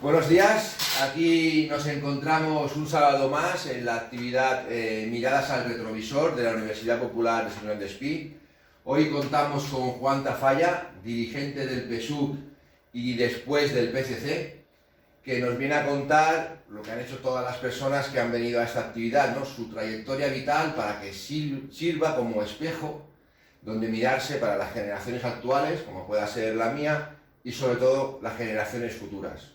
Buenos días, aquí nos encontramos un sábado más en la actividad Miradas al Retrovisor de la Universidad Popular de San Juan de Espí. Hoy contamos con Juan Tafalla, dirigente del PSUV y después del PCC, que nos viene a contar lo que han hecho todas las personas que han venido a esta actividad, ¿no? Su trayectoria vital para que sirva como espejo donde mirarse para las generaciones actuales, como pueda ser la mía, y sobre todo las generaciones futuras.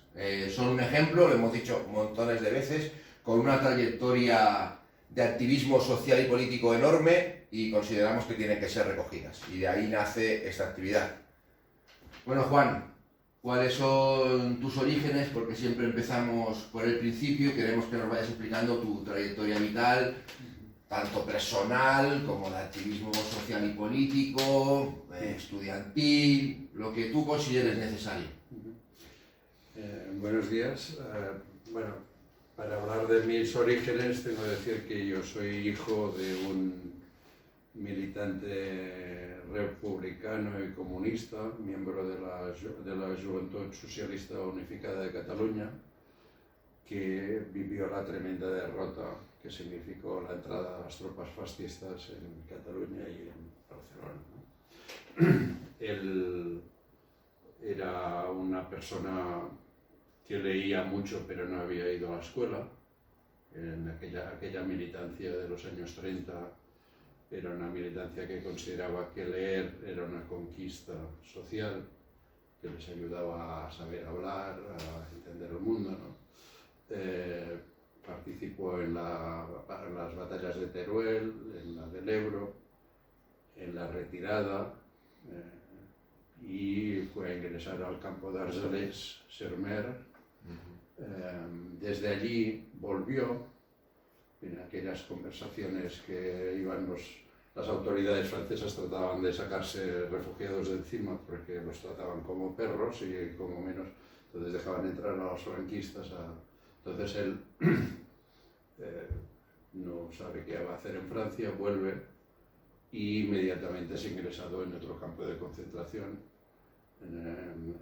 Son un ejemplo, lo hemos dicho montones de veces, con una trayectoria de activismo social y político enorme y consideramos que tienen que ser recogidas. Y de ahí nace esta actividad. Bueno, Juan, ¿cuáles son tus orígenes? Porque siempre empezamos por el principio y queremos que nos vayas explicando tu trayectoria vital, tanto personal como de activismo social y político, estudiantil, lo que tú consideres necesario. Buenos días. Bueno, para hablar de mis orígenes tengo que decir que yo soy hijo de un militante republicano y comunista, miembro de la Juventud Socialista Unificada de Cataluña, que vivió la tremenda derrota que significó la entrada de las tropas fascistas en Cataluña y en Barcelona, ¿no? Él era una persona que leía mucho pero no había ido a la escuela. En aquella militancia de los años 30 era una militancia que consideraba que leer era una conquista social, que les ayudaba a saber hablar, a entender el mundo, ¿no? Participó en las batallas de Teruel, en la del Ebro, en la retirada, y fue a ingresar al campo de Argelès-sur-Mer. Desde allí volvió en aquellas conversaciones que las autoridades francesas trataban de sacarse refugiados de encima porque los trataban como perros y como menos, entonces dejaban entrar a los franquistas. Entonces él no sabe qué va a hacer en Francia, vuelve y inmediatamente es ingresado en otro campo de concentración, en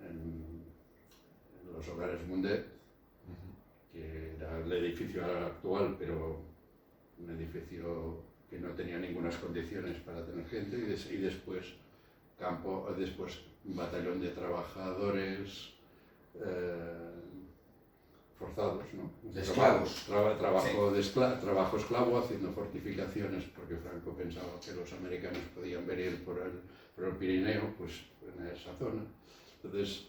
los hogares Mundet, que era el edificio actual, pero un edificio que no tenía ninguna condiciones para tener gente, y después un batallón de trabajadores forzados, ¿no? De esclavos. Trabajo esclavo, haciendo fortificaciones, porque Franco pensaba que los americanos podían venir por el Pirineo, pues en esa zona. Entonces,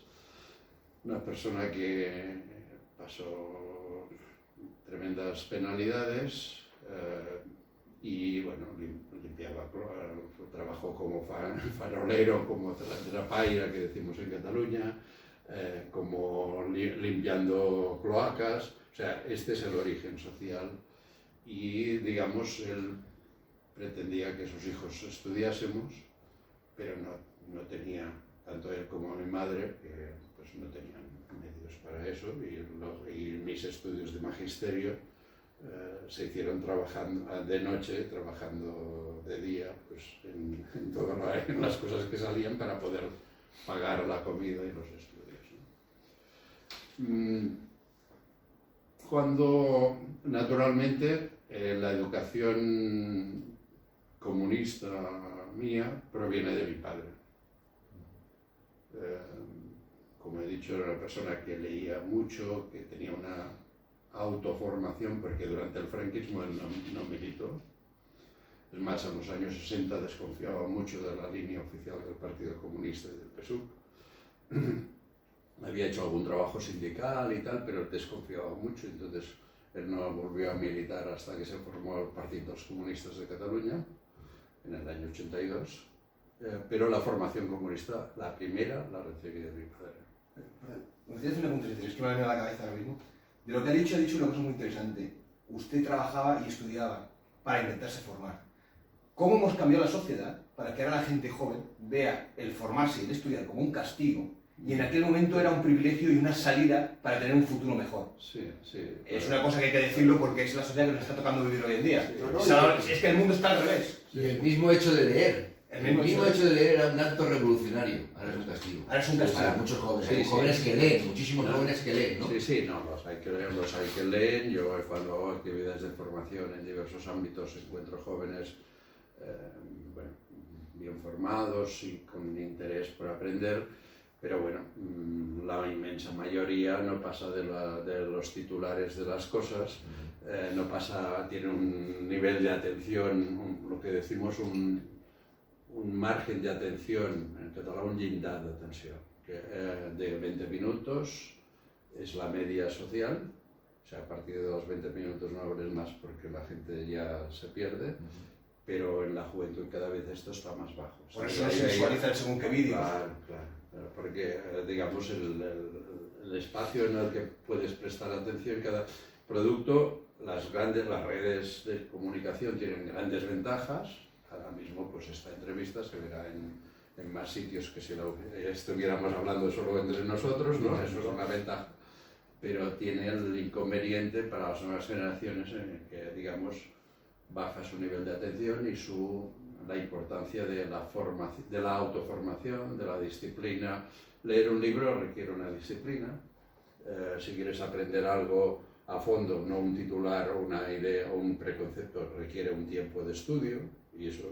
una persona que pasó tremendas penalidades y bueno, limpiaba, trabajó como farolero, como trapaira, que decimos en Cataluña, como limpiando cloacas. O sea, este es el origen social y, digamos, él pretendía que sus hijos estudiásemos, pero no tenía, tanto él como mi madre, que pues no tenían medios para eso, y mis estudios de magisterio se hicieron trabajando de noche, trabajando de día, pues en las cosas que salían para poder pagar la comida y los estudios, ¿no? Cuando, naturalmente, la educación comunista mía proviene de mi padre. Como he dicho, era una persona que leía mucho, que tenía una autoformación, porque durante el franquismo él no militó. Es más, en los años 60 desconfiaba mucho de la línea oficial del Partido Comunista y del PSUV. Había hecho algún trabajo sindical y tal, pero desconfiaba mucho, entonces él no volvió a militar hasta que se formó el Partido de los Comunistas de Cataluña, en el año 82. Pero la formación comunista, la primera, la recibí de mi padre. Me gustaría hacer una puntualización, es que me ha venido a la cabeza ahora mismo. De lo que ha dicho una cosa muy interesante. Usted trabajaba y estudiaba para intentarse formar. ¿Cómo hemos cambiado la sociedad para que ahora la gente joven vea el formarse y el estudiar como un castigo? Y en aquel momento era un privilegio y una salida para tener un futuro mejor. Sí. Es una cosa que hay que decirlo porque es la sociedad que nos está tocando vivir hoy en día. Sí. Es que el mundo está al revés. Y el mismo hecho de leer. El mismo hecho de leer era un acto revolucionario, ahora es un castigo. Ahora es un castigo. Para muchos jóvenes, hay Sí. jóvenes que leen, muchísimos jóvenes que leen, ¿no? Sí, no, los hay que leer, los hay que leer. Yo cuando hago actividades de formación en diversos ámbitos encuentro jóvenes bueno, bien formados y con interés por aprender, pero bueno, la inmensa mayoría no pasa de los titulares de las cosas, no pasa, tiene un nivel de atención, lo que decimos un margen de atención, en catalán un llindar d'atenció, de 20 minutos es la media social, o sea, a partir de los 20 minutos no hables más porque la gente ya se pierde, pero en la juventud cada vez esto está más bajo. Por eso no se visualizan según qué vídeos. Claro, porque digamos el espacio en el que puedes prestar atención, cada producto, las redes de comunicación tienen grandes ventajas. Ahora mismo pues esta entrevista se verá en más sitios que si estuviéramos hablando solo entre nosotros, ¿no? Eso es una ventaja, pero tiene el inconveniente para las nuevas generaciones en el que, digamos, baja su nivel de atención y la importancia de la autoformación, de la disciplina. Leer un libro requiere una disciplina. Si quieres aprender algo a fondo, no un titular o una idea o un preconcepto, requiere un tiempo de estudio y eso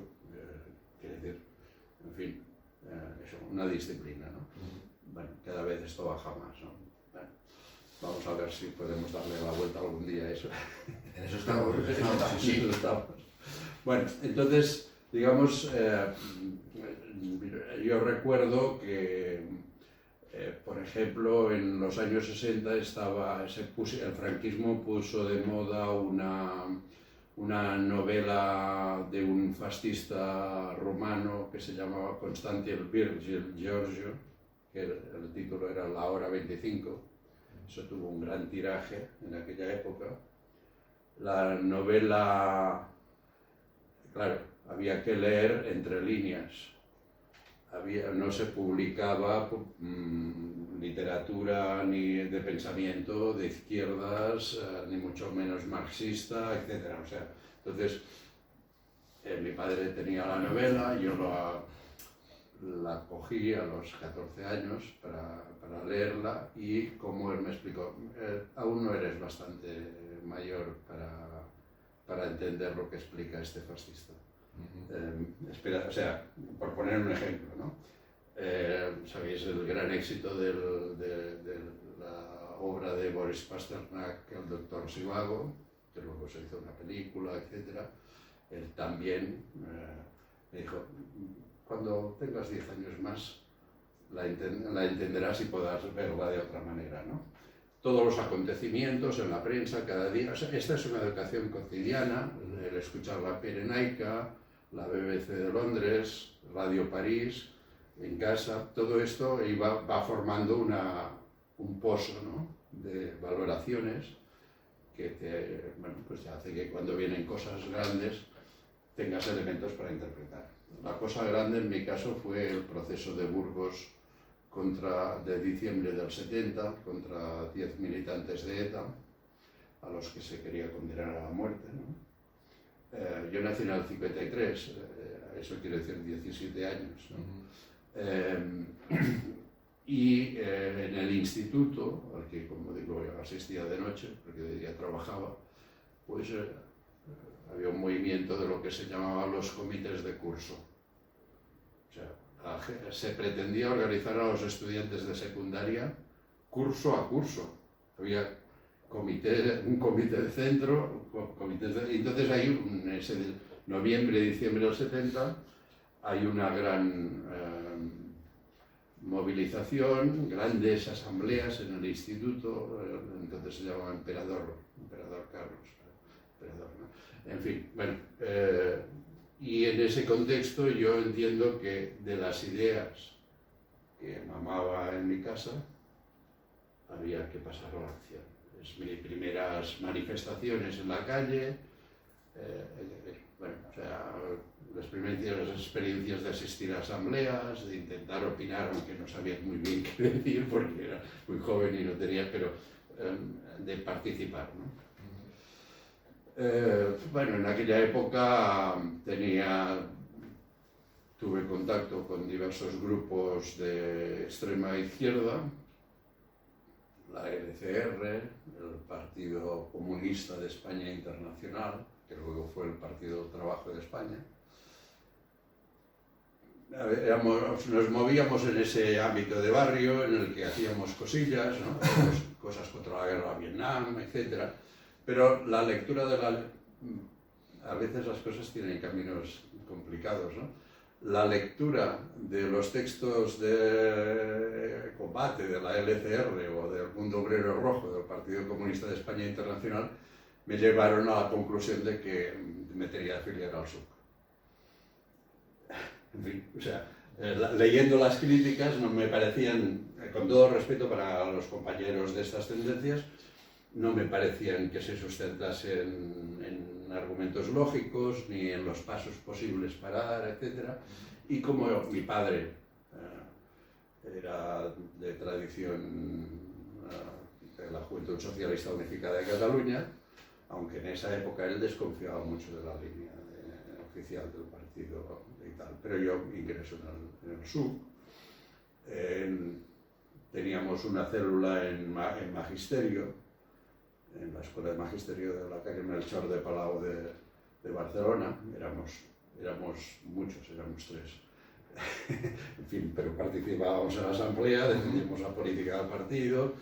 quiere decir, en fin, eso, una disciplina, ¿no? Bueno, cada vez esto baja más, ¿no? Bueno, vamos a ver si podemos darle la vuelta algún día a eso. En eso estamos, sí. Bueno, entonces, digamos, yo recuerdo que, por ejemplo, en los años 60 el franquismo puso de moda una novela de un fascista rumano que se llamaba Constantin Virgil Giorgio, que el título era La Hora 25. Eso tuvo un gran tiraje en aquella época. La novela, claro, había que leer entre líneas. No se publicaba literatura ni de pensamiento de izquierdas, ni mucho menos marxista, etc. O sea, entonces, mi padre tenía la novela, yo la cogí a los 14 años para leerla y, como él me explicó, aún no eres bastante mayor para entender lo que explica este fascista. O sea, por poner un ejemplo, ¿no? Sabéis el gran éxito de la obra de Boris Pasternak, El Doctor Zhivago, que luego se hizo una película, etc. Él también me dijo, cuando tengas 10 años más la entenderás y podrás verla de otra manera, ¿no? Todos los acontecimientos en la prensa cada día, o sea, esta es una educación cotidiana, el escuchar la Pirenaica, la BBC de Londres, Radio París, en casa, todo esto va formando un pozo, ¿no?, de valoraciones que pues hace que cuando vienen cosas grandes tengas elementos para interpretar. La cosa grande en mi caso fue el proceso de Burgos de diciembre del 70 contra 10 militantes de ETA a los que se quería condenar a la muerte, ¿no? Yo nací en el 53, eso quiere decir 17 años, ¿no? Y en el instituto, al que, como digo, yo asistía de noche, porque de día trabajaba, pues había un movimiento de lo que se llamaban los comités de curso. O sea, se pretendía organizar a los estudiantes de secundaria curso a curso. Había un comité de centro, entonces hay ese noviembre, diciembre del 70, hay una gran movilización, grandes asambleas en el instituto, entonces se llamaba Emperador Carlos, ¿no? En fin, bueno, y en ese contexto yo entiendo que de las ideas que mamaba en mi casa había que pasar a la acción. Mis primeras manifestaciones en la calle, o sea, las primeras experiencias de asistir a asambleas, de intentar opinar, aunque no sabía muy bien qué decir porque era muy joven y no tenía, pero de participar, ¿no? En aquella época tenía tuve contacto con diversos grupos de extrema izquierda, la LCR, el Partido Comunista de España Internacional, que luego fue el Partido del Trabajo de España. Nos movíamos en ese ámbito de barrio en el que hacíamos cosillas, ¿no? Hacíamos cosas contra la guerra de Vietnam, etc. Pero la lectura de la... A veces las cosas tienen caminos complicados, ¿no? La lectura de los textos de combate de la LCR o del Mundo Obrero Rojo del Partido Comunista de España Internacional me llevaron a la conclusión de que me tenía que afiliar al SUC. En fin, o sea, leyendo las críticas no me parecían, con todo respeto para los compañeros de estas tendencias, no me parecían que se sustentasen en argumentos lógicos ni en los pasos posibles para dar, etc. Y como mi padre era de tradición de la Juventud Socialista Unificada de Cataluña, aunque en esa época él desconfiaba mucho de la línea oficial del partido y tal, pero yo ingreso en el SUC. Teníamos una célula en Magisterio, en la Escuela de Magisterio de la calle Melchor de Palau de Barcelona. Éramos muchos, éramos 3. En fin, pero participábamos en la asamblea, defendíamos la política del partido,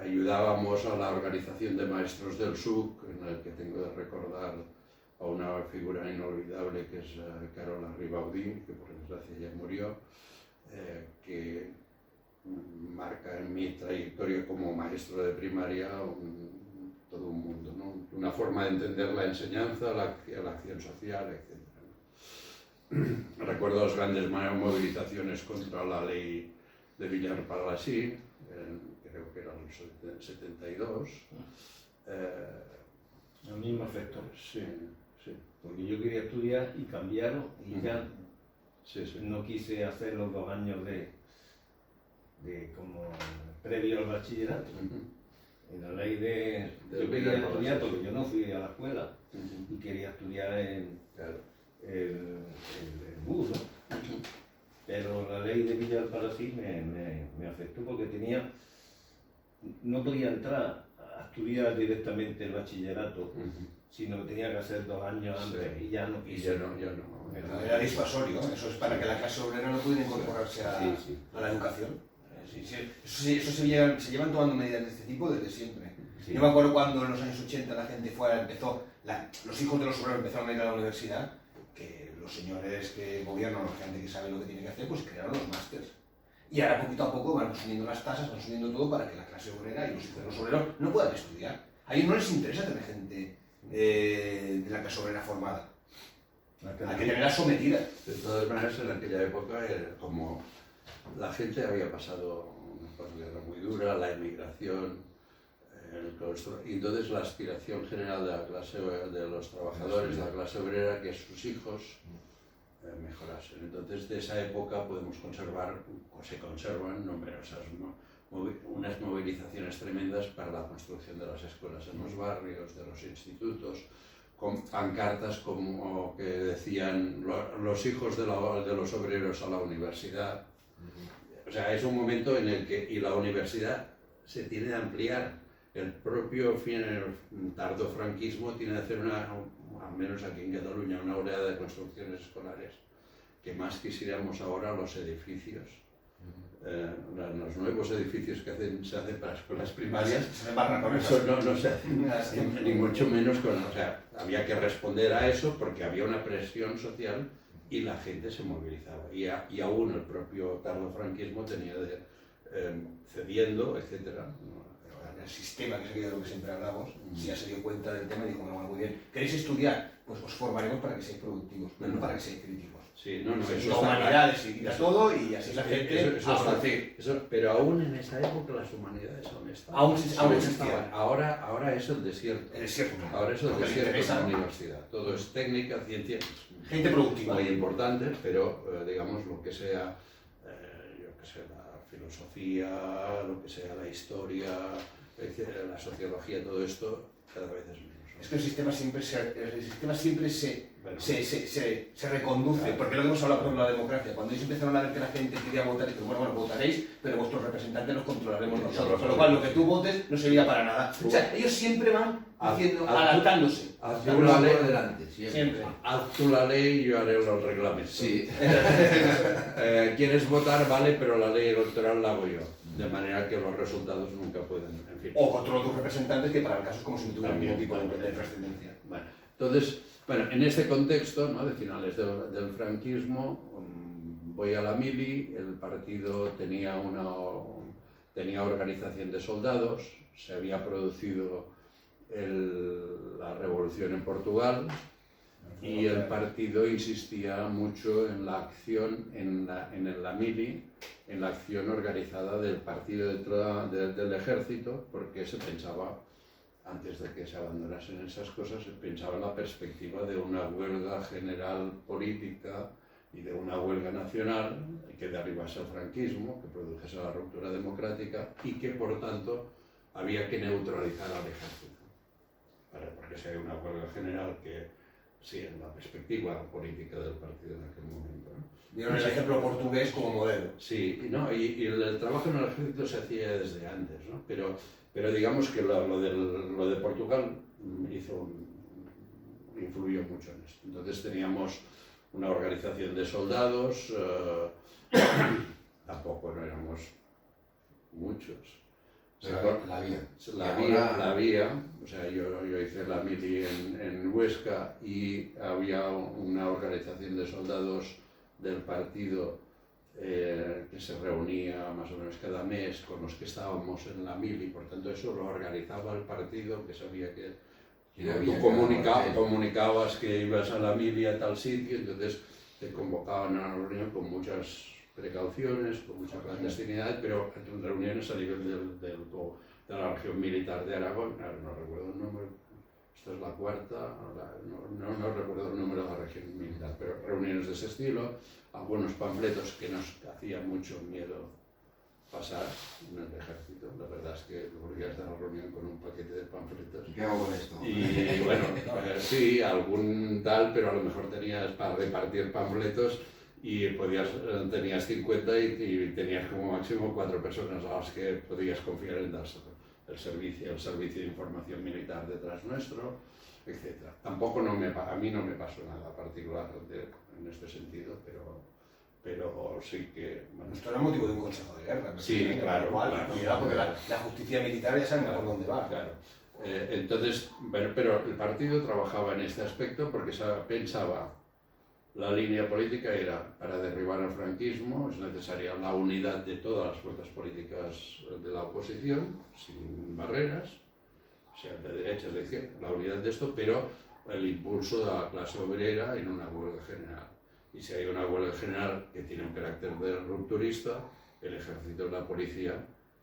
ayudábamos a la organización de maestros del SUC, en el que tengo de recordar a una figura inolvidable que es Carola Ribaudí, que por desgracia ya murió, que marca en mi trayectoria como maestro de primaria todo un mundo, ¿no? Una forma de entender la enseñanza, la acción social, etc. Recuerdo las grandes movilizaciones contra la ley de Villar-Palasí, creo que era en el 72. A mí me afectó. Sí, sí. Porque yo quería estudiar y cambiaron y ya Sí, sí. no quise hacer los 2 años de como previo al bachillerato. En la ley yo quería estudiar porque yo no fui a la escuela y quería estudiar en el bus, ¿no? Pero la ley de Villar-Palasí me afectó porque no podía entrar a estudiar directamente el bachillerato, sino que tenía que hacer 2 años antes y ya no quise. Ya no. Era disuasorio, eso es para que la clase obrera no pudiera incorporarse a la educación. Eso se llevan tomando medidas de este tipo desde siempre. Sí. Yo me acuerdo cuando en los años 80 la gente los hijos de los obreros empezaron a ir a la universidad, que los señores que gobiernan, la gente que sabe lo que tiene que hacer, pues crearon los másters. Y ahora poquito a poco van subiendo las tasas, van subiendo todo para que la clase obrera y los hijos de los obreros no puedan estudiar. A ellos no les interesa tener gente de la clase obrera formada. Hay que tenerla sometida. De todas maneras, en aquella época, como la gente había pasado una posguerra muy dura, la emigración, y entonces la aspiración general de la clase de los trabajadores de la clase obrera era que sus hijos mejorasen. Entonces, de esa época podemos conservar, o se conservan, numerosas unas movilizaciones tremendas para la construcción de las escuelas en los barrios, de los institutos, con pancartas como que decían los hijos de los obreros a la universidad. O sea, es un momento en el que, y la universidad se tiene de ampliar. El propio tardofranquismo tiene de hacer al menos aquí en Cataluña, una oleada de construcciones escolares, que más quisiéramos ahora los edificios. Los nuevos edificios que se hacen para escuelas primarias, eso no se hace, ni mucho menos o sea, había que responder a eso porque había una presión social y la gente se movilizaba. Y aún el propio tardofranquismo tenía cediendo, etc. El sistema, que es aquello de lo que siempre hablamos, ya se dio cuenta del tema y dijo, bueno, muy bien, ¿queréis estudiar? Pues os formaremos para que seáis productivos, pero no para que seáis críticos. Sí, no, eso humanidades y todo, y así la gente pero aún en esa época las humanidades aún existían. Ahora es el desierto. Ahora es el desierto de la universidad. Todo es técnica, ciencia. Gente productiva. Muy importante, pero digamos lo que sea, la filosofía, lo que sea la historia, la sociología, todo esto cada vez es menos. es que el sistema siempre se Bueno. se reconduce, porque es lo que hemos hablado con la democracia. Cuando ellos empezaron a ver que la gente quería votar, y dijeron, bueno, votaréis, pero vuestros representantes los controlaremos nosotros. Con lo cual, lo que tú votes no servirá para nada. O sea, ellos siempre van haciendo, adaptándose. Haz De tú un la lado ley, por delante, siempre. haz tú la ley y yo haré los reglamentos. Sí. Quieres votar, vale, pero la ley electoral la hago yo. De manera que los resultados nunca pueden, en fin. O controla tus representantes, que para el caso es como si no tuvieran También, ningún tipo de también. trascendencia. Bueno, entonces, en este contexto, ¿no?, de finales del franquismo, voy a la mili, el partido tenía organización de soldados, se había producido la revolución en Portugal y el partido insistía mucho en la acción, en la mili, en la acción organizada del partido del ejército, porque se pensaba, antes de que se abandonasen esas cosas, se pensaba en la perspectiva de una huelga general política y de una huelga nacional que derribase el franquismo, que produjese la ruptura democrática y que, por tanto, había que neutralizar al ejército. Porque si hay una huelga general que, sí, en la perspectiva política del partido en aquel momento, ¿no? Vieron el ejemplo portugués como modelo. Sí, ¿no? y el trabajo en el ejército se hacía desde antes, ¿no? Pero digamos que lo de Portugal influyó mucho en esto. Entonces teníamos una organización de soldados, tampoco no éramos muchos. Pero la había. La había, o sea, yo hice la mili en Huesca y había una organización de soldados del partido que se reunía más o menos cada mes con los que estábamos en la mili, por tanto eso lo organizaba el partido, que sabía que tú comunicabas que ibas a la mili a tal sitio, entonces te convocaban a una reunión con muchas precauciones, con mucha clandestinidad, pero en reuniones a nivel de la región militar de Aragón, ahora no recuerdo el número, esta es la cuarta, no recuerdo el número de la región militar, pero reuniones de ese estilo, algunos panfletos que nos hacía mucho miedo pasar en el ejército. La verdad es que volvías de la reunión con un paquete de panfletos. ¿Qué hago con esto? Y bueno, sí, algún tal, pero a lo mejor tenías para repartir panfletos y tenías 50 y tenías como máximo 4 personas a las que podías confiar en dárselo. El servicio de información militar detrás nuestro, etc. Tampoco a mí no me pasó nada particular en este sentido, pero sí que... Bueno, Esto era motivo de un consejo de guerra. sí, claro. Cuidado, porque la justicia militar ya sabe por dónde va. Claro. Entonces, pero el partido trabajaba en este aspecto porque pensaba, la línea política era, para derribar el franquismo es necesaria la unidad de todas las fuerzas políticas de la oposición, sin barreras, sean de derechas, de izquierda, la unidad de esto, pero el impulso de la clase obrera en una huelga general. Y si hay una huelga general que tiene un carácter de rupturista, el ejército y la policía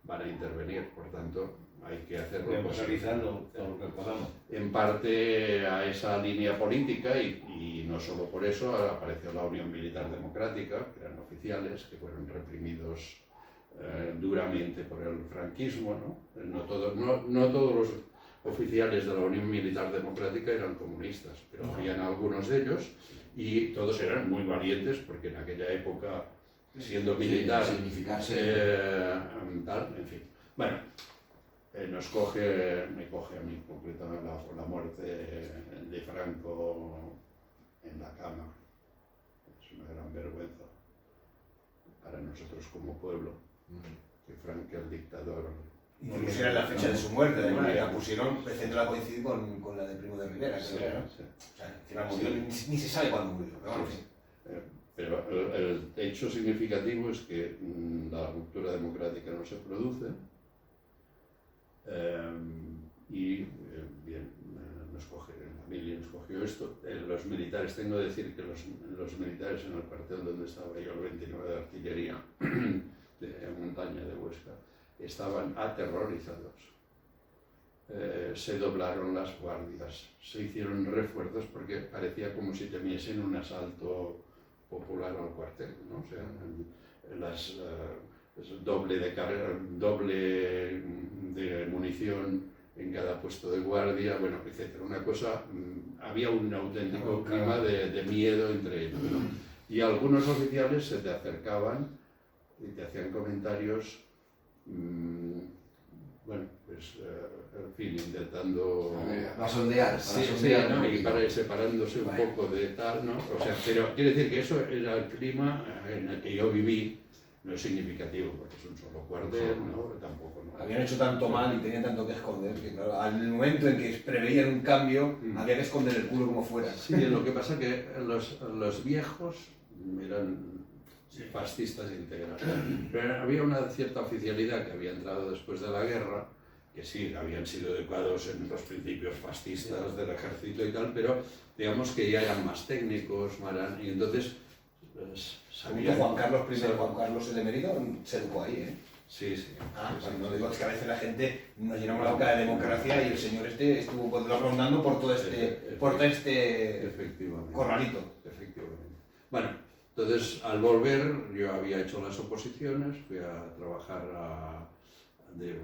van a intervenir, por tanto hay que hacerlo neutralizando todo lo que podamos. en parte a esa línea política y no solo por eso apareció la Unión Militar Democrática, que eran oficiales que fueron reprimidos duramente por el franquismo, ¿no? No todos los oficiales de la Unión Militar Democrática eran comunistas, pero habían algunos de ellos y todos eran muy valientes porque en aquella época, siendo militar, tal, en fin. Bueno, me coge a mí concretamente la muerte de Franco en la cama. Es una gran vergüenza para nosotros como pueblo, que Franco, el dictador... Y pusieron la fecha de su muerte, además, la pusieron, el centro la coincidir con la de Primo de Rivera, creo, ¿no? Sí. O sea, encima murió, ni se sabe cuándo murió, pero bueno, sí. Pero el hecho significativo es que la ruptura democrática no se produce bien, la mili nos cogió esto. Los militares, tengo que decir que los militares en el cuartel donde estaba yo, el 29 de Artillería de Montaña de Huesca, estaban aterrorizados. Se doblaron las guardias, se hicieron refuerzos porque parecía como si temiesen un asalto popular al cuartel, ¿no? O sea, doble de munición en cada puesto de guardia, bueno, etcétera. Una cosa, había un auténtico clima de miedo entre ellos, ¿no? Y algunos oficiales se te acercaban y te hacían comentarios, bueno, pues, en fin, intentando... Va a sondear, Sí, sondear, ¿no? un Y poquito. para separándose un poco de tal, ¿no? O sea, pero quiere decir que eso era el clima en el que yo viví, no es significativo, porque es un solo cuartel, ¿no? Tampoco, ¿no? Habían hecho tanto mal y tenían tanto que esconder que, claro, al momento en que preveían un cambio, había que esconder el culo como fuera. Sí, lo que pasa que los viejos eran fascistas integrales, pero había una cierta oficialidad que había entrado después de la guerra, que sí, habían sido educados en los principios fascistas del ejército y tal, pero digamos que ya eran más técnicos, y entonces sabían... Juan Carlos I, Juan Carlos el emérito, se educó ahí, ¿eh? Sí, sí. No digo, es que a veces la gente nos llenamos la boca de democracia y el señor este estuvo rondando por todo este Efectivamente. corralito. Efectivamente. Bueno, entonces al volver yo había hecho las oposiciones, fui a trabajar de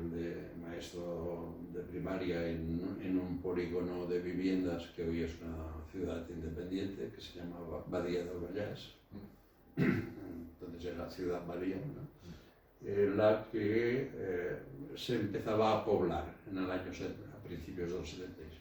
maestro de primaria en un polígono de viviendas que hoy es una ciudad independiente que se llamaba Badía del Vallès. Entonces era Ciudad Badía, ¿no? En la que se empezaba a poblar en el año a principios del 76.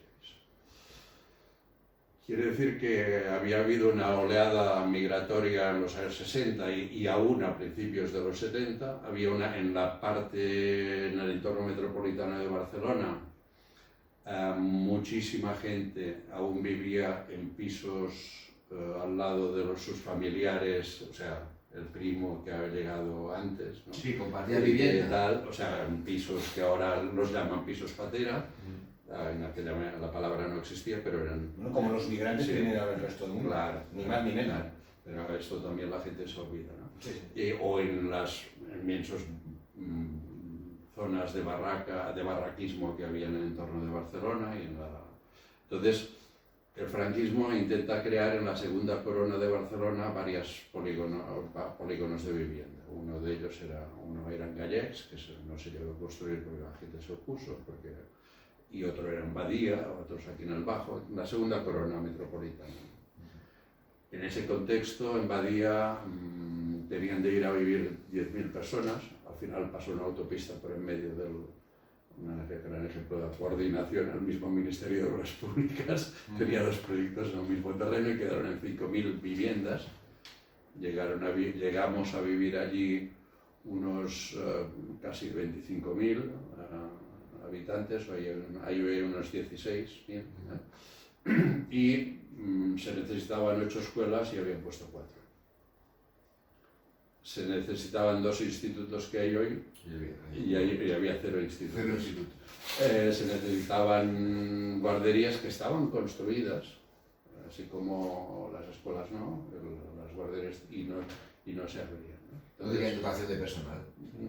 Quiere decir que había habido una oleada migratoria en los años 60 y aún a principios de los 70. Había una en la parte, en el entorno metropolitano de Barcelona, muchísima gente aún vivía en pisos al lado de sus familiares, o sea, el primo que había llegado antes, ¿no? Sí, compartía vivienda. Tal, o sea, en pisos que ahora los llaman pisos patera. En aquella la palabra no existía, pero eran... ¿No? Como los migrantes que vienen ahora del resto del mundo. Claro. Ni más ni menos. Claro. Pero esto también la gente se olvida, ¿no? Sí. O en las inmensas zonas de barraquismo que había en el entorno de Barcelona. Entonces, el franquismo intenta crear en la segunda corona de Barcelona varios polígonos de vivienda. Uno de ellos eran gallecs, que no se llegó a construir porque la gente se opuso, y otro era en Badía, otros aquí en el Bajo, la segunda corona metropolitana. En ese contexto, en Badía, tenían de ir a vivir 10.000 personas. Al final pasó una autopista por en medio un gran ejemplo de coordinación al mismo Ministerio de Obras Públicas. Tenía dos proyectos en el mismo terreno y quedaron en 5.000 viviendas. Llegamos a vivir allí unos casi 25.000 habitantes, hoy hay unos 16.000, y se necesitaban 8 escuelas y habían puesto 4. Se necesitaban 2 institutos que hay hoy y había 0 institutos. Se necesitaban guarderías que estaban construidas, así como las escuelas no, las guarderías, y no se abrían, ¿no? No tenía dotación de personal.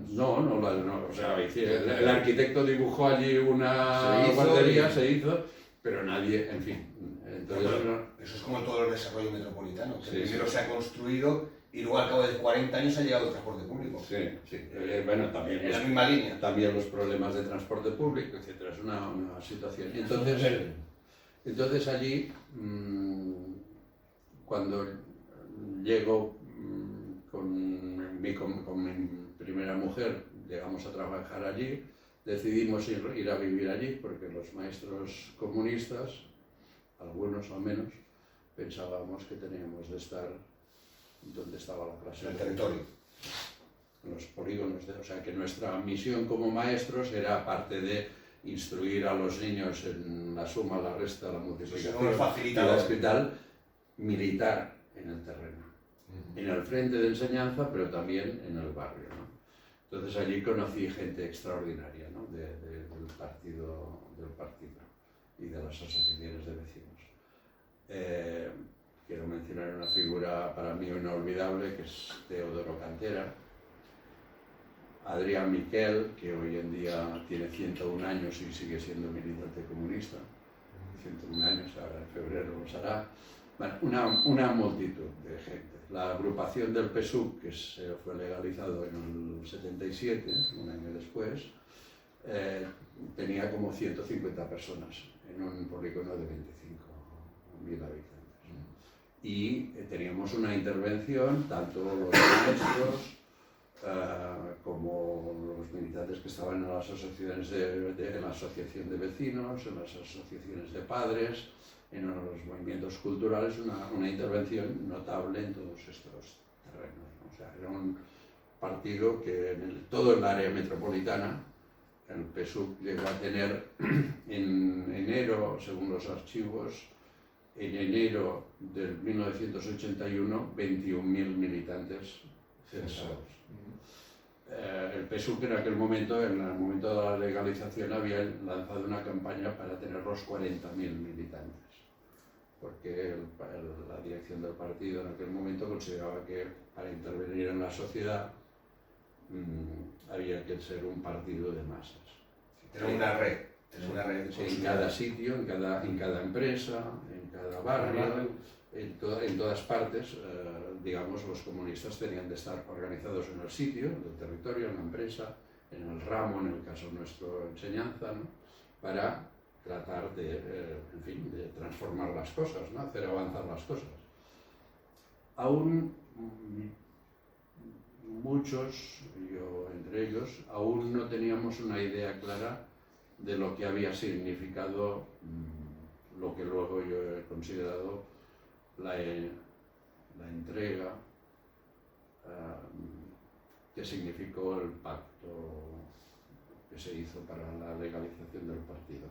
No, o sea, el arquitecto dibujó allí una guardería, se hizo, pero nadie, en fin. Entonces, eso es como todo el desarrollo metropolitano, que Sí, primero sí. se ha construido y luego al cabo de 40 años ha llegado el transporte público. sí. Bueno, también En la misma línea. también los problemas de transporte público, etcétera, es una situación. Y entonces allí, cuando llego con mi primera mujer, llegamos a trabajar allí, decidimos ir a vivir allí porque los maestros comunistas, algunos al menos, pensábamos que teníamos de estar donde estaba la clase. En el territorio. En los polígonos, o sea que nuestra misión como maestros era, aparte de instruir a los niños en la suma, la resta, la multiplicación y la escrital, militar en el terreno, en el frente de enseñanza, pero también en el barrio, ¿no? Entonces allí conocí gente extraordinaria, ¿no? del partido y de las asociaciones de vecinos. Quiero mencionar una figura para mí inolvidable, que es Teodoro Cantera, Adrián Miquel, que hoy en día tiene 101 años y sigue siendo militante comunista, 101 años, ahora en febrero lo hará. Bueno, una multitud de gente. La agrupación del PSUV, que fue legalizado en el 77, un año después, tenía como 150 personas en un polígono de 25.000 habitantes. Y teníamos una intervención, tanto los maestros como los militantes que estaban en las asociaciones en la asociación de vecinos, en las asociaciones de padres, en los movimientos culturales, una intervención notable en todos estos terrenos, ¿no? O sea, era un partido que todo el área metropolitana, el PSUV llegó a tener en enero, según los archivos, en enero del 1981, 21.000 militantes censados. El PSUV en aquel momento, en el momento de la legalización, había lanzado una campaña para tener los 40.000 militantes, porque la dirección del partido en aquel momento consideraba que para intervenir en la sociedad había que ser un partido de masas. Tener una red. En cada sitio, en cada empresa, en cada barrio, en todas partes, digamos, los comunistas tenían de estar organizados en el sitio, en el territorio, en la empresa, en el ramo, en el caso nuestro, enseñanza, ¿no? Para tratar de, en fin, de transformar las cosas, ¿no? Hacer avanzar las cosas. Aún muchos, yo entre ellos, aún no teníamos una idea clara de lo que había significado lo que luego yo he considerado la entrega que significó el pacto que se hizo para la legalización del partido.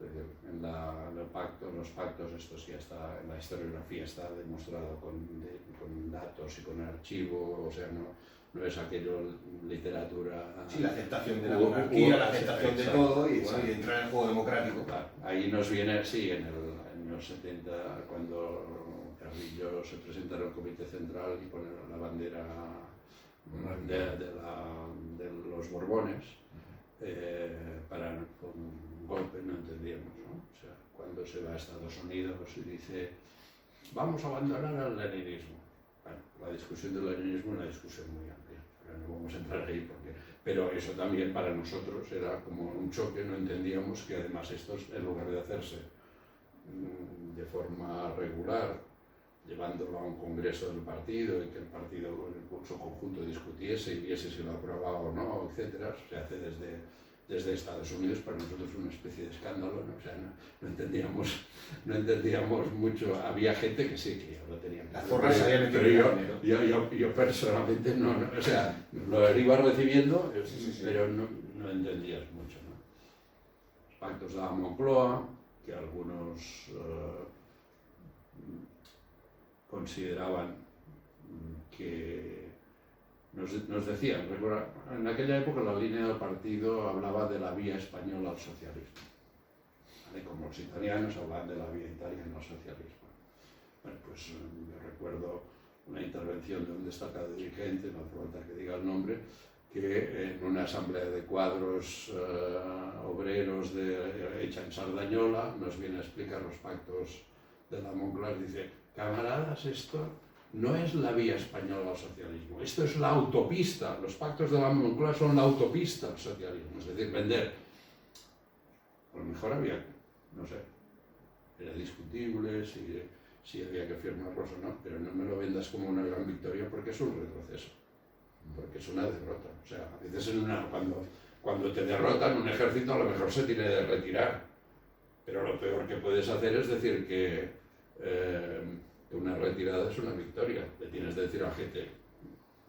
Es decir, en los pactos, esto ya está, en la historiografía está demostrado con datos y con archivo, o sea, no es aquello literatura... Sí, la aceptación de la monarquía, la aceptación de todo y entrar en el juego democrático. Claro, ahí nos viene, sí, en el año 70, cuando Carrillo se presenta en el Comité Central y pone la bandera de los Borbones, para un golpe no entendíamos, ¿no? O sea, cuando se va a Estados Unidos y dice vamos a abandonar el leninismo. Bueno, la discusión del leninismo es una discusión muy amplia, pero no vamos a entrar ahí pero eso también para nosotros era como un choque, no entendíamos que además estos, en lugar de hacerse de forma regular, llevándolo a un congreso del partido y que el partido en su conjunto discutiese y viese si lo aprobaba o no, etc., se hace desde Estados Unidos. Para nosotros es una especie de escándalo, ¿no? O sea, no entendíamos mucho. Había gente que sí, que ya lo tenía. Las formas se habían metido. Pero yo personalmente no, o sea, lo iba recibiendo, pero no entendías mucho, ¿no? Los pactos de la Moncloa, que algunos consideraban que nos decían, en aquella época la línea del partido hablaba de la vía española al socialismo, ¿vale? Como los italianos hablaban de la vía italiana al socialismo. Bueno, pues yo recuerdo una intervención de un destacado dirigente, no hace falta que diga el nombre, que en una asamblea de cuadros obreros hecha en Sardañola nos viene a explicar los pactos de la Moncloa y dice: camaradas, esto no es la vía española al socialismo, esto es la autopista, los pactos de la Moncloa son la autopista al socialismo, es decir, vender. A lo mejor había, no sé, era discutible si había que firmarlos o no, pero no me lo vendas como una gran victoria porque es un retroceso, porque es una derrota. O sea, a veces cuando te derrotan un ejército a lo mejor se tiene de retirar, pero lo peor que puedes hacer es decir que una retirada es una victoria. Le tienes de decir a la gente,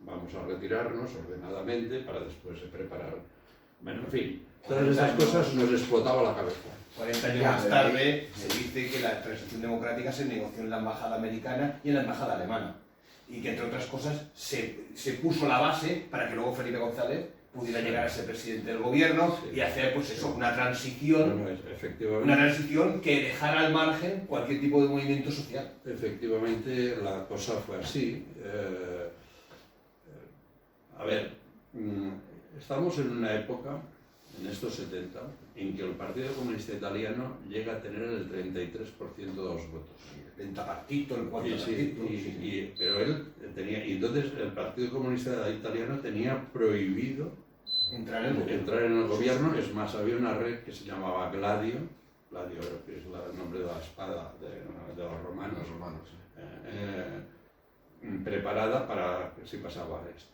vamos a retirarnos ordenadamente para después preparar. Bueno, en fin, todas esas cosas nos explotaba la cabeza. 40 años más tarde se dice que la transición democrática se negoció en la embajada americana y en la embajada alemana. Y que entre otras cosas se puso la base para que luego Felipe González pudiera llegar a ser presidente del gobierno y hacer pues eso, una transición que dejara al margen cualquier tipo de movimiento social. Efectivamente, la cosa fue así. A ver, estamos en una época, en estos 70, en que el Partido Comunista Italiano llega a tener el 33% de los votos. El pentapartito, el cuartopartito. Pero él tenía, y entonces el Partido Comunista Italiano tenía prohibido Entrar en el gobierno. entrar en el gobierno. Es más, había una red que se llamaba Gladio, que es el nombre de la espada de los romanos, Los romanos, sí. preparada para si pasaba esto.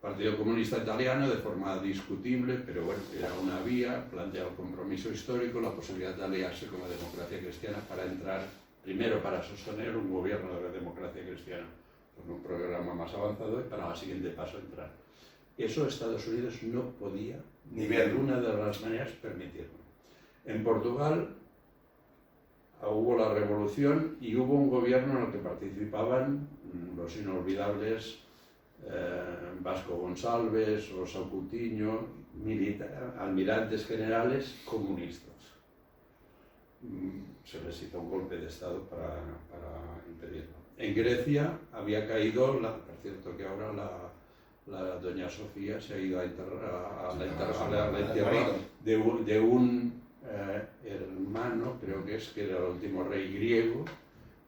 Partido Comunista Italiano, de forma discutible, pero bueno, era una vía, planteaba el compromiso histórico, la posibilidad de aliarse con la democracia cristiana para entrar, primero para sostener un gobierno de la democracia cristiana con un programa más avanzado y para el siguiente paso entrar. Eso Estados Unidos no podía, ni de alguna de las maneras, permitirlo. En Portugal hubo la revolución y hubo un gobierno en el que participaban los inolvidables Vasco Gonçalves, Rosa Coutinho, almirantes generales comunistas. Se les hizo un golpe de Estado para impedirlo. En Grecia había caído, por cierto que ahora la doña Sofía se ha ido a la entierro de un hermano, creo que era el último rey griego,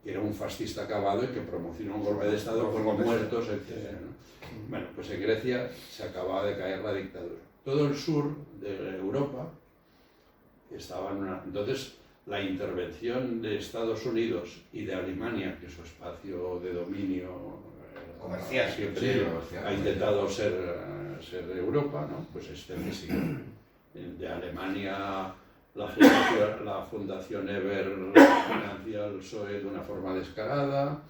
que era un fascista acabado y que promocionó un golpe de Estado con los muertos, etc. ¿no? Bueno, pues en Grecia se acababa de caer la dictadura. Todo el sur de Europa estaba en una... Entonces, la intervención de Estados Unidos y de Alemania, que su espacio de dominio comercial siempre ha intentado ser Europa, ¿no? Pues es decisivo. De Alemania... La Fundación Eber financia el PSOE de una forma descarada.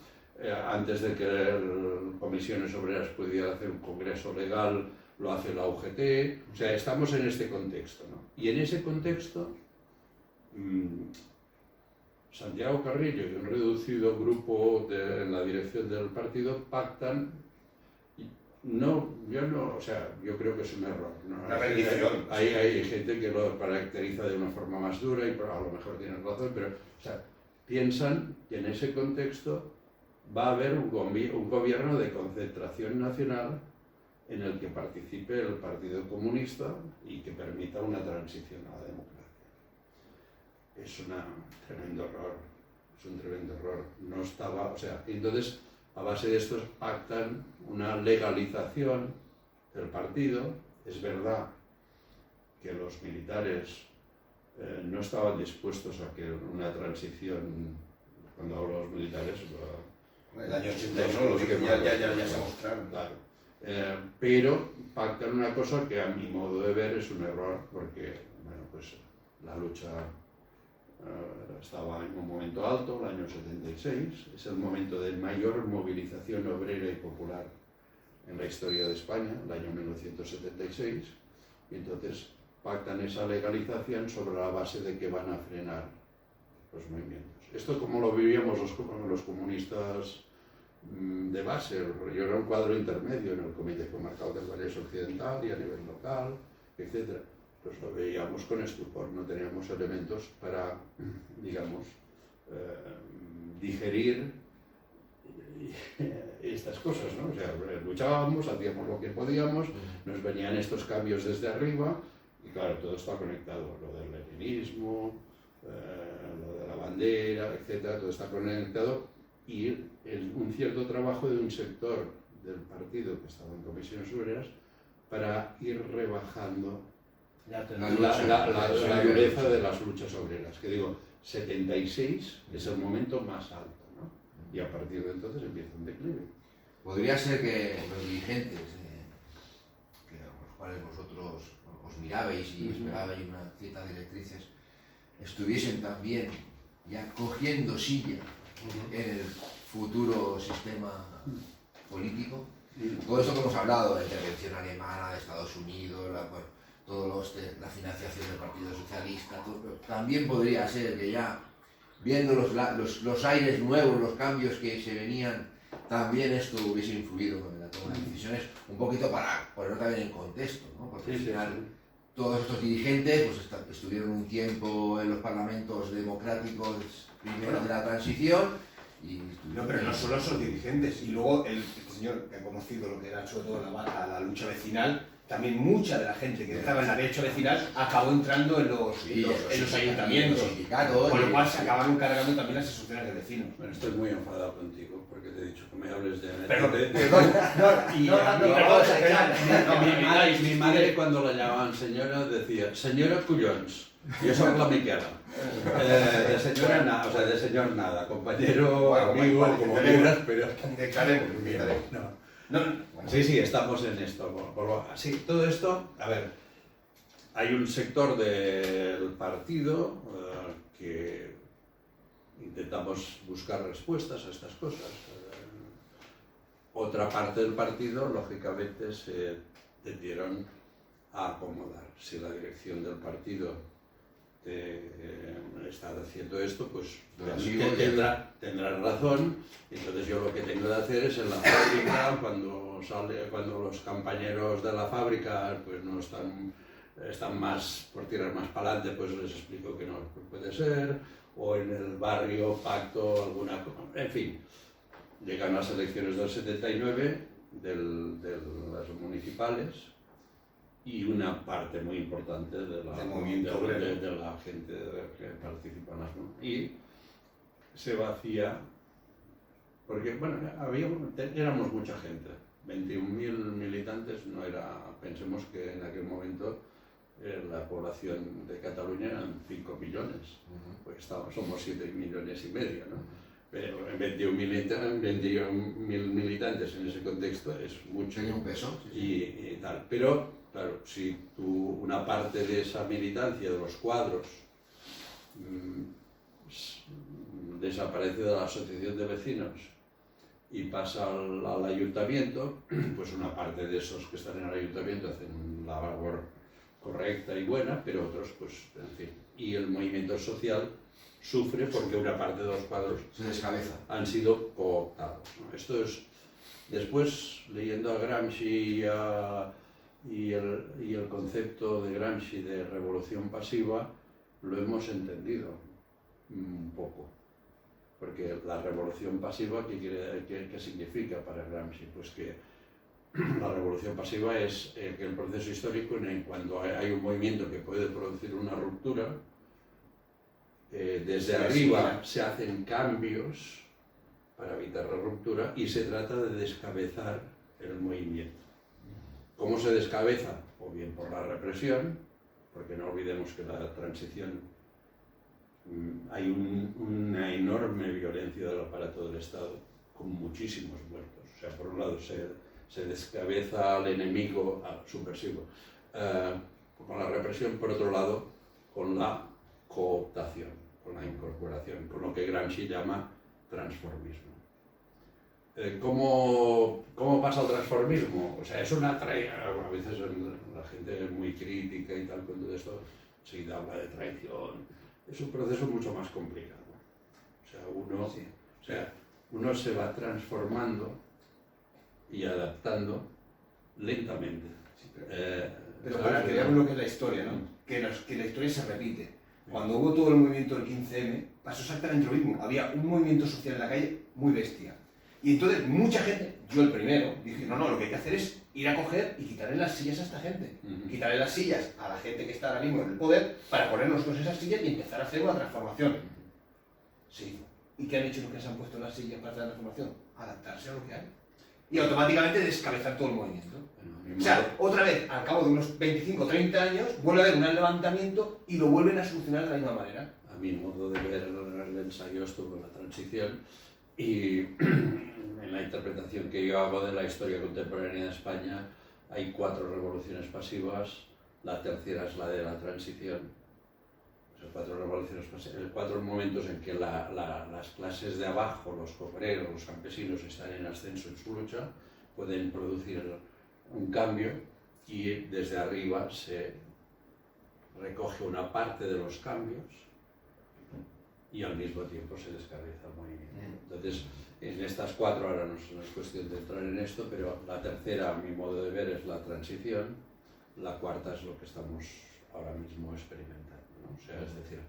Antes de que Comisiones Obreras pudiera hacer un congreso legal, lo hace la UGT. O sea, estamos en este contexto, ¿no? Y en ese contexto, Santiago Carrillo y un reducido grupo en la dirección del partido pactan. Yo creo que es un error. ¿no? Hay gente que lo caracteriza de una forma más dura y a lo mejor tienen razón, pero piensan que en ese contexto va a haber un gobierno de concentración nacional en el que participe el Partido Comunista y que permita una transición a la democracia. Es un tremendo error. No estaba, entonces, a base de esto pactan una legalización del partido. Es verdad que los militares no estaban dispuestos a que una transición, cuando hablo de los militares, el año 82 los que ya se mostraron. Claro. Pero pactan una cosa que a mi modo de ver es un error, porque pues la lucha estaba en un momento alto, el año 76, es el momento de mayor movilización obrera y popular en la historia de España, el año 1976, y entonces pactan esa legalización sobre la base de que van a frenar los movimientos. Esto como lo vivíamos los comunistas de base. Yo era un cuadro intermedio en el Comité Comarcal del Vallès Occidental y a nivel local, etc. Pues lo veíamos con estupor, no teníamos elementos para, digamos, digerir estas cosas, ¿no? O sea, luchábamos, hacíamos lo que podíamos, nos venían estos cambios desde arriba y claro, todo está conectado, lo del leninismo, lo de la bandera, etc. Todo está conectado y un cierto trabajo de un sector del partido que estaba en Comisiones Obreras para ir rebajando la dureza de las luchas obreras, que digo, 76 es el momento más alto, ¿no? Y a partir de entonces empieza un declive. Podría ser que los dirigentes, a los cuales vosotros os mirabais y esperabais unas ciertas directrices, estuviesen también ya cogiendo silla en el futuro sistema político. Todo esto que hemos hablado, la intervención alemana, de Estados Unidos, la financiación del Partido Socialista, también podría ser que ya, viendo los aires nuevos, los cambios que se venían, también esto hubiese influido en la toma de decisiones, un poquito para ponerlo también en contexto, ¿no? Porque al final todos estos dirigentes pues, estuvieron un tiempo en los parlamentos democráticos primero de la transición No, pero no solo son dirigentes. Y luego este señor que ha conocido lo que era sobre todo la lucha vecinal, también mucha de la gente que estaba en la lucha vecinal acabó entrando en los ayuntamientos. Con lo cual se acabaron cargando también las asociaciones de vecinos. Bueno, estoy muy enfadado contigo porque te he dicho que me hables de... Perdón, mi madre cuando la llamaban señora decía, señora Collons, yo soy la Miquela. De señora nada, o sea, de señor nada, compañero, bueno, amigo, bueno, como quieras, pero... Sí, estamos en esto. Sí, todo esto, a ver, hay un sector del partido que intentamos buscar respuestas a estas cosas. Otra parte del partido, lógicamente, se tendieron a acomodar. Si la dirección del partido está haciendo esto, pues tendrán razón. Entonces yo lo que tengo de hacer es en la fábrica, cuando los compañeros de la fábrica pues no están más por tirar más para adelante, pues les explico que no puede ser, o en el barrio pacto alguna cosa, en fin. Llegan las elecciones del 79, de las municipales, y una parte muy importante de la gente que participa en las municipales. Y se vacía, porque bueno, éramos mucha gente, 21.000 militantes, no era, pensemos que en aquel momento la población de Cataluña eran 5 millones, pues somos 7,5 millones, ¿no? Pero 21.000 militantes en ese contexto es mucho. Tenía un peso. Y tal. Pero, claro, si una parte de esa militancia, de los cuadros, desaparece de la asociación de vecinos y pasa al ayuntamiento, pues una parte de esos que están en el ayuntamiento hacen una labor correcta y buena, pero otros, pues, en fin. Y el movimiento social sufre porque una parte de los cuadros se descabeza. Han sido cooptados, ¿no? Esto es, después, leyendo a Gramsci y el concepto de Gramsci de revolución pasiva, lo hemos entendido un poco. Porque la revolución pasiva, ¿qué significa para Gramsci? Pues que la revolución pasiva es que el proceso histórico, cuando hay un movimiento que puede producir una ruptura, desde arriba se hacen cambios para evitar la ruptura y se trata de descabezar el movimiento. ¿Cómo se descabeza? O bien por la represión, porque no olvidemos que la transición hay una enorme violencia del aparato del Estado con muchísimos muertos. O sea, por un lado se descabeza al enemigo subversivo con la represión, por otro lado con la cooptación, con la incorporación, con lo que Gramsci llama transformismo. ¿Cómo pasa el transformismo? O sea, es a veces la gente es muy crítica y tal, con todo esto se habla de traición. Es un proceso mucho más complicado. O sea, uno se va transformando y adaptando lentamente. Sí, pero para que veamos lo que es la historia, ¿no? Que la historia se repite. Cuando hubo todo el movimiento del 15M, pasó exactamente lo mismo. Había un movimiento social en la calle muy bestia. Y entonces mucha gente, yo el primero, dije, no, lo que hay que hacer es ir a coger y quitarle las sillas a esta gente. Quitarle las sillas a la gente que está ahora mismo en el poder para ponernos con esas sillas y empezar a hacer una transformación. Sí. ¿Y qué han hecho los que se han puesto las sillas para hacer la transformación? Adaptarse a lo que hay. Y automáticamente descabezar todo el movimiento. O sea, otra vez, al cabo de unos 25 o 30 años, vuelve a haber un levantamiento y lo vuelven a solucionar de la misma manera. A mi modo de ver, el ensayo estuvo en la transición y en la interpretación que yo hago de la historia contemporánea de España hay 4 revoluciones pasivas, la tercera es la de la transición. O sea, 4 revoluciones pasivas, 4 momentos en que las clases de abajo, los obreros, los campesinos están en ascenso en su lucha, pueden producir un cambio y desde arriba se recoge una parte de los cambios y al mismo tiempo se descabeza el movimiento. Entonces, en estas 4, ahora no es cuestión de entrar en esto, pero la tercera, a mi modo de ver, es la transición, la cuarta es lo que estamos ahora mismo experimentando, ¿no? O sea, es decir,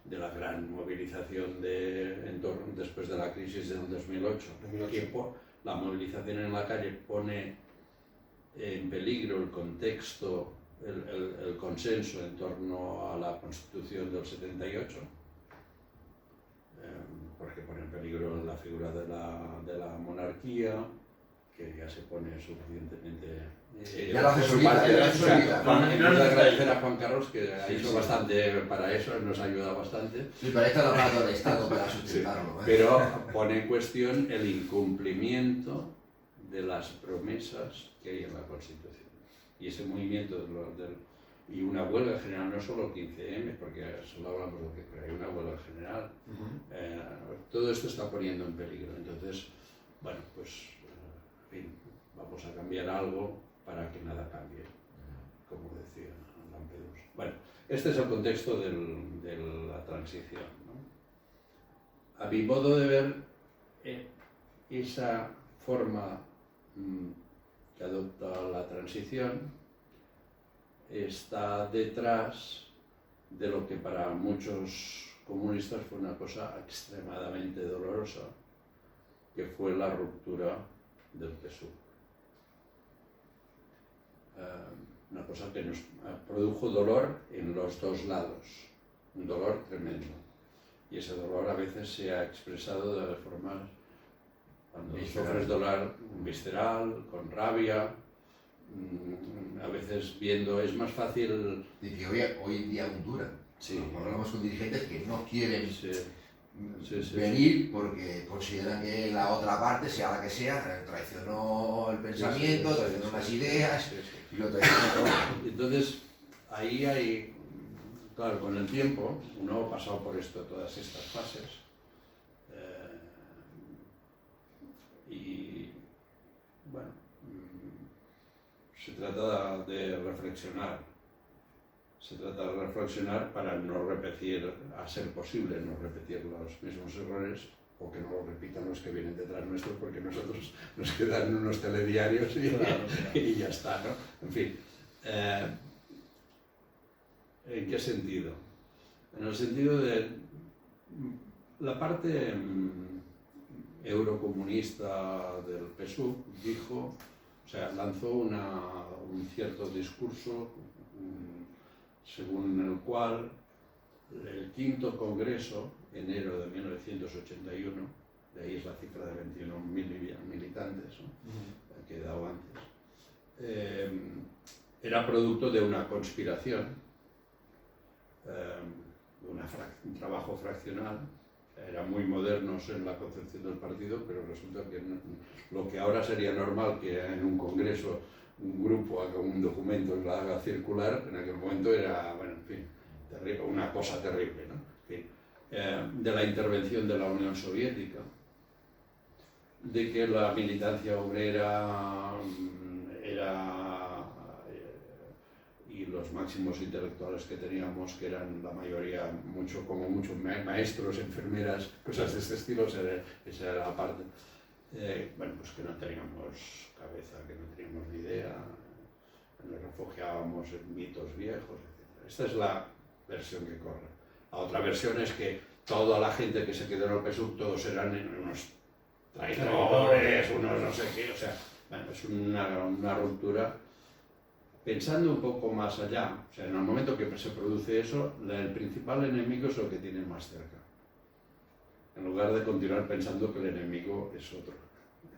de la gran movilización después de la crisis del 2008, que la movilización en la calle pone en peligro el contexto, el consenso en torno a la Constitución del 78, porque pone en peligro la figura de la monarquía, que ya se pone suficientemente... ya lo hace solita, ya lo hace solita. Quiero agradecer a Juan Carlos, que ha hecho bastante para eso, nos ayuda bastante. Sí, pero esto es el aparato del Estado para sustentarlo. Pero pone en cuestión el incumplimiento de las promesas que hay en la Constitución. Y ese movimiento y una huelga general, no solo 15M, porque solo hablamos de que pero hay una huelga general, todo esto está poniendo en peligro. Entonces, bueno, pues, en fin, vamos a cambiar algo para que nada cambie, como decía Lampedusa. Bueno, este es el contexto de la transición, ¿no? A mi modo de ver, esa forma que adopta la transición está detrás de lo que para muchos comunistas fue una cosa extremadamente dolorosa, que fue la ruptura del PSUV. Una cosa que nos produjo dolor en los dos lados, un dolor tremendo. Y ese dolor a veces se ha expresado de formas, cuando sufres dolor visceral, con rabia, a veces viendo, es más fácil... Y que hoy en día aún duran. Sí. Hablamos con dirigentes que no quieren sí, venir porque consideran que la otra parte, sea la que sea, traicionó el pensamiento, traicionó las ideas y lo traicionó todo. Entonces, ahí hay, claro, con el tiempo, uno ha pasado por todas estas fases, y bueno, se trata de reflexionar. Se trata de reflexionar para no repetir, a ser posible, no repetir los mismos errores, o que no lo repitan los que vienen detrás nuestros, porque nosotros nos quedan unos telediarios y ya está, ¿no? En fin, ¿en qué sentido? En el sentido de la parte eurocomunista del PSUV dijo, o sea, lanzó un cierto discurso según el cual el quinto congreso, enero de 1981, de ahí es la cifra de 21.000 militantes, ¿no? Que he dado antes, era producto de una conspiración, un trabajo fraccional. Eran muy modernos en la concepción del partido, pero resulta que lo que ahora sería normal que en un congreso un grupo haga un documento y lo haga circular, en aquel momento era, bueno, en fin, terrible, una cosa terrible, ¿no? En fin, de la intervención de la Unión Soviética, de que la militancia obrera y los máximos intelectuales que teníamos, que eran la mayoría, muchos maestros, enfermeras, cosas de este estilo, esa era la parte. Bueno, pues que no teníamos cabeza, que no teníamos ni idea, nos refugiábamos en mitos viejos, etc. Esta es la versión que corre. La otra versión es que toda la gente que se quedó en el PSUV, todos eran unos traidores, unos no sé qué, o sea, bueno, es una ruptura. Pensando un poco más allá, o sea, en el momento que se produce eso, el principal enemigo es lo que tienes más cerca. En lugar de continuar pensando que el enemigo es otro,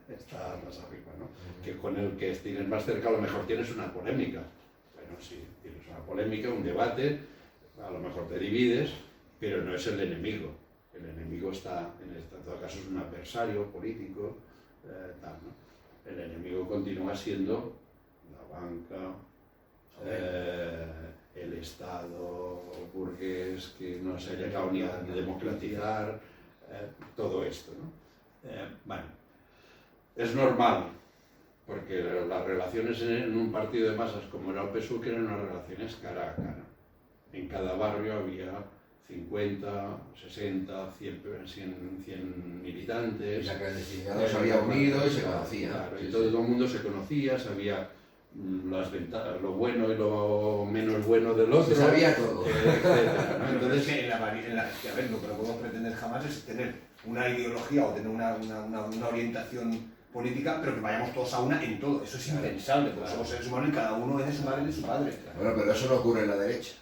está más arriba, ¿no? Que con el que tienes más cerca a lo mejor tienes una polémica. Bueno, sí, tienes una polémica, un debate, a lo mejor te divides, pero no es el enemigo. El enemigo está, en todo caso, es un adversario político, tal, ¿no? El enemigo continúa siendo la banca, el Estado burgués que no se ha llegado ni a democratizar, todo esto, ¿no? Bueno, es normal, porque las relaciones en un partido de masas como era el PSUV eran unas relaciones cara a cara. En cada barrio había 50, 60, 100 militantes. Y la clandestinidad los había unido y se conocía. Claro, y todo el mundo se conocía, sabía lo bueno y lo menos bueno del otro. Se sabía todo. Etcétera, ¿no? Entonces, Entonces, que a ver, lo que no podemos pretender jamás es tener una ideología o tener una orientación política, pero que vayamos todos a una en todo. Eso es impensable, porque somos seres humanos y cada uno es de su madre y de su padre. Bueno, pero eso no ocurre en la derecha.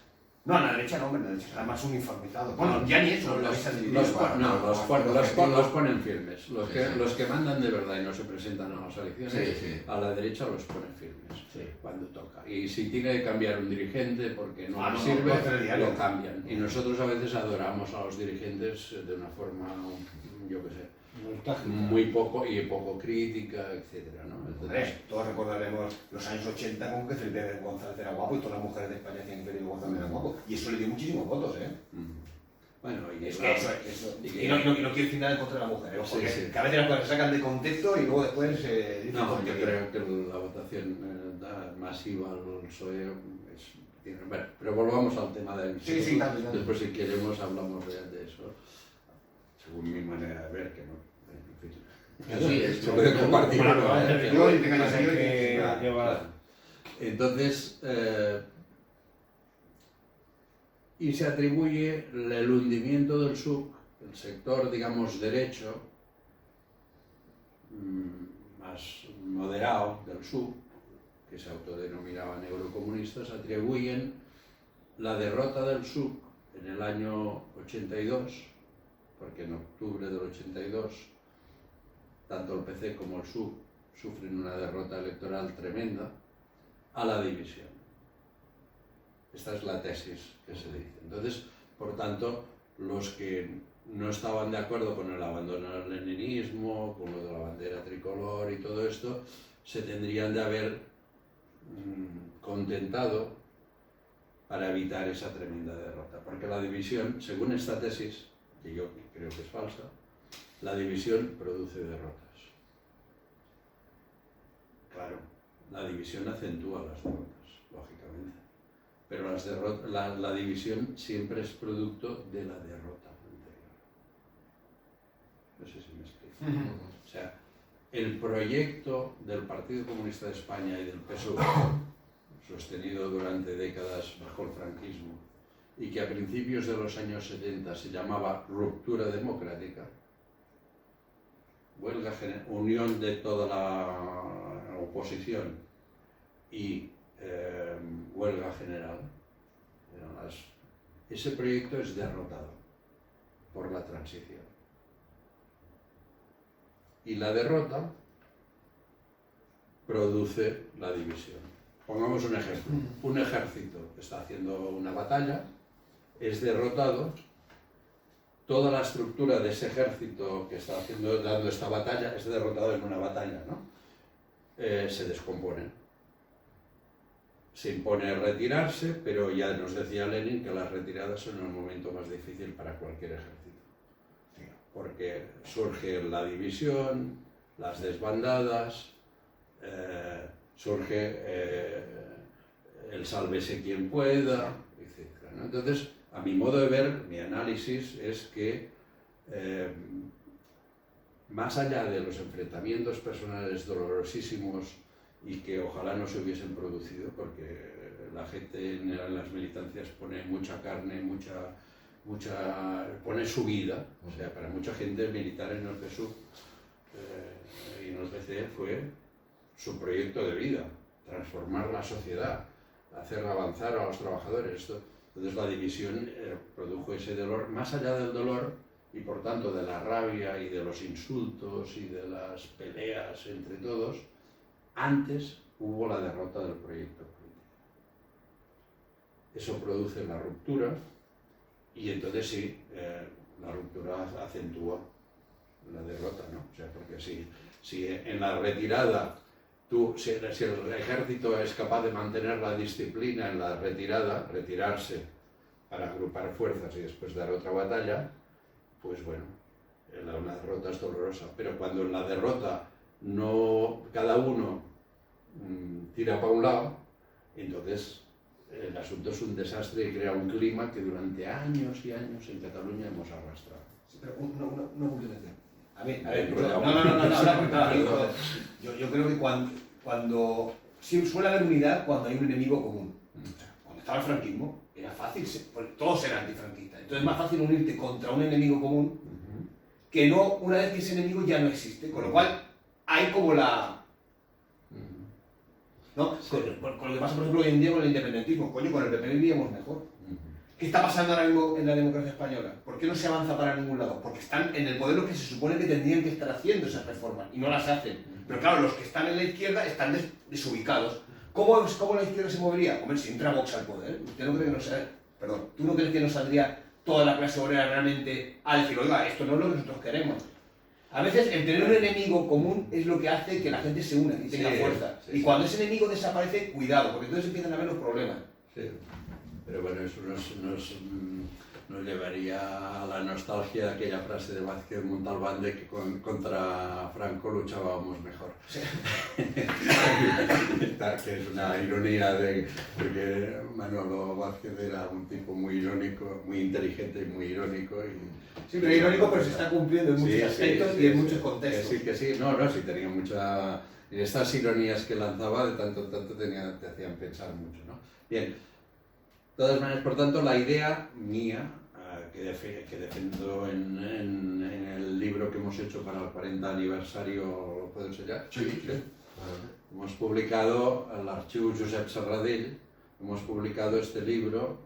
No, a la derecha no, hombre, la derecha es además uniformizado. Bueno, ya ni eso, los ponen firmes. Los que mandan de verdad y no se presentan a las elecciones, Sí. a la derecha los ponen firmes cuando toca. Y si tiene que cambiar un dirigente porque no les sirve, lo cambian. Y nosotros a veces adoramos a los dirigentes de una forma, yo qué sé, muy poco crítica, etcétera, ¿no? Entonces, todos recordaremos los años 80 con que Felipe González era guapo y todas las mujeres de España decían que Felipe González era guapo. Y eso le dio muchísimos votos, ¿eh? Bueno, y es que eso. Y no quiero decir nada en contra de la mujer, porque que a veces las cosas se sacan de contexto y luego después se dice. No, yo creo que la votación masiva al PSOE bueno, pero volvamos al tema de Sí, también. Después, si queremos, hablamos de eso, según mi manera de ver, que no. Se puede compartir. Entonces, y se atribuye el hundimiento del SUC, el sector, digamos, derecho, más moderado del SUC, que se autodenominaban eurocomunistas, atribuyen la derrota del SUC en el año 82, porque en octubre del 82 tanto el PC como el PSUV sufren una derrota electoral tremenda, a la división. Esta es la tesis que se dice. Entonces, por tanto, los que no estaban de acuerdo con el abandono del leninismo, con lo de la bandera tricolor y todo esto, se tendrían de haber contentado para evitar esa tremenda derrota. Porque la división, según esta tesis, que yo creo que es falsa, la división produce derrotas. Claro, la división acentúa las derrotas, lógicamente. Pero la división siempre es producto de la derrota anterior. No sé si me explico. O sea, el proyecto del Partido Comunista de España y del PSOE, sostenido durante décadas bajo el franquismo, y que a principios de los años 70 se llamaba ruptura democrática, unión de toda la oposición y huelga general, ese proyecto es derrotado por la transición. Y la derrota produce la división. Pongamos un ejemplo. Un ejército está haciendo una batalla, es derrotado, toda la estructura de ese ejército que está dando esta batalla, es derrotado en una batalla, ¿no? Se descompone. Se impone retirarse, pero ya nos decía Lenin que las retiradas son el momento más difícil para cualquier ejército. Porque surge la división, las desbandadas, surge el sálvese quien pueda, etc., ¿no? Entonces, a mi modo de ver, mi análisis es que más allá de los enfrentamientos personales dolorosísimos y que ojalá no se hubiesen producido, porque la gente en las militancias pone mucha carne, pone su vida, o sea, para mucha gente militar en el PSUV y en el PC fue su proyecto de vida, transformar la sociedad, hacer avanzar a los trabajadores. Entonces la división produjo ese dolor, más allá del dolor y por tanto de la rabia y de los insultos y de las peleas entre todos, antes hubo la derrota del proyecto político. Eso produce la ruptura y entonces sí, la ruptura acentúa la derrota, ¿no? O sea, porque si en la retirada si el ejército es capaz de mantener la disciplina en la retirada, retirarse para agrupar fuerzas y después dar otra batalla, pues bueno, una derrota es dolorosa. Pero cuando en la derrota cada uno tira para un lado, entonces el asunto es un desastre y crea un clima que durante años y años en Cataluña hemos arrastrado. Sí, pero una puntualización. A ver, no. yo creo que cuando suele haber unidad cuando hay un enemigo común. O sea, cuando estaba el franquismo, era fácil, todos eran antifranquistas. Entonces es más fácil unirte contra un enemigo común que no una vez que ese enemigo ya no existe. Con lo cual, hay como la... ¿no? Con lo que pasa, por ejemplo, hoy en día con el independentismo. Coño, con el PP vivíamos mejor. ¿Qué está pasando ahora mismo en la democracia española? ¿Por qué no se avanza para ningún lado? Porque están en el poder los que se supone que tendrían que estar haciendo esas reformas y no las hacen. Pero claro, los que están en la izquierda están desubicados. ¿Cómo la izquierda se movería? Hombre, si entra Vox al poder, ¿usted no cree que no sale? Perdón, ¿tú no crees que no saldría toda la clase obrera realmente a decir, oiga, esto no es lo que nosotros queremos? A veces el tener un enemigo común es lo que hace que la gente se una y tenga fuerza. Y cuando ese enemigo desaparece, cuidado, porque entonces empiezan a haber los problemas. Sí. Pero bueno, eso nos llevaría a la nostalgia de aquella frase de Vázquez Montalbán de que contra Franco luchábamos mejor. Sí. Que es una ironía porque Manolo Vázquez era un tipo muy irónico, muy inteligente y muy irónico. Sí, pero irónico, pero se está cumpliendo en muchos aspectos y en muchos contextos. Que sí, no, sí tenía mucha... Y estas ironías que lanzaba de tanto en tanto te hacían pensar mucho, ¿no? Bien. De todas maneras, por tanto, la idea mía, que defiendo en el libro que hemos hecho para el 40 aniversario, ¿lo puedo enseñar? Sí. Hemos publicado, el archivo Josep Serradell, hemos publicado este libro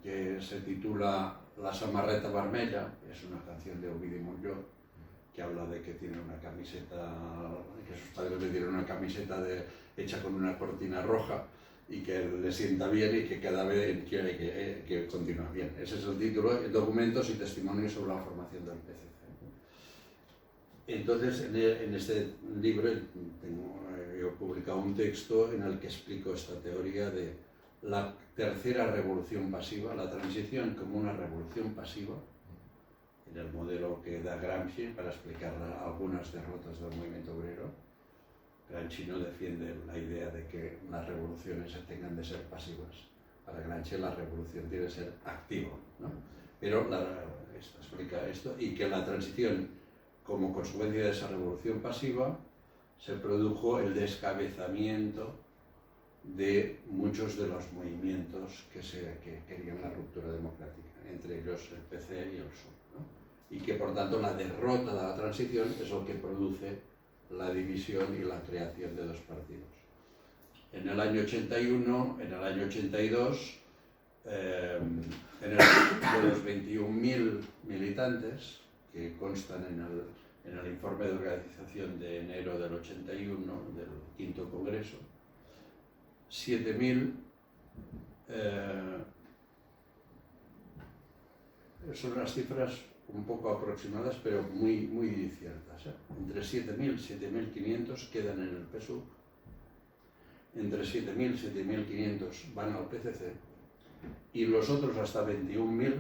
que se titula La samarreta vermella, es una canción de Ovidi Montllor, que habla de que tiene una camiseta, que sus padres le dieron una camiseta hecha con una cortina roja, y que le sienta bien y que cada vez que continúa bien. Ese es el título, Documentos y Testimonios sobre la formación del PCC. Entonces, en este libro he publicado un texto en el que explico esta teoría de la tercera revolución pasiva, la transición como una revolución pasiva, en el modelo que da Gramsci para explicar algunas derrotas del movimiento obrero. Gramsci no defiende la idea de que las revoluciones tengan de ser pasivas. Para Gramsci la revolución tiene que ser activa, ¿no? Pero explica esto y que la transición, como consecuencia de esa revolución pasiva, se produjo el descabezamiento de muchos de los movimientos que querían la ruptura democrática, entre ellos el PC y el PSOE, ¿no? Y que por tanto la derrota de la transición es lo que produce la división y la creación de dos partidos. En el año 81, en el año 82, de los 21.000 militantes que constan en el informe de organización de enero del 81 del quinto congreso, 7.000 son las cifras un poco aproximadas, pero muy, muy ciertas, ¿eh? Entre 7.000 y 7.500 quedan en el PSUV, entre 7.000 y 7.500 van al PCC, y los otros hasta 21.000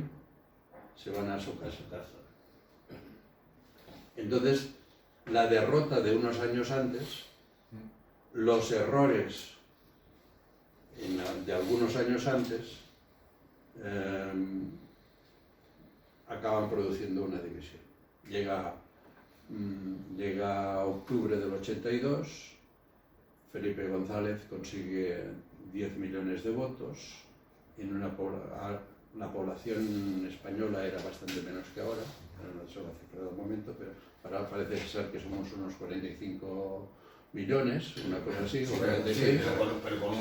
se van a su casa. Entonces, la derrota de unos años antes, los errores de algunos años antes, acaban produciendo una división. Llega octubre del 82, Felipe González consigue 10 millones de votos, la población española era bastante menos que ahora, no sé la cifra del momento, pero ahora parece ser que somos unos 45 millones, una cosa así, sí, o 46. Pero con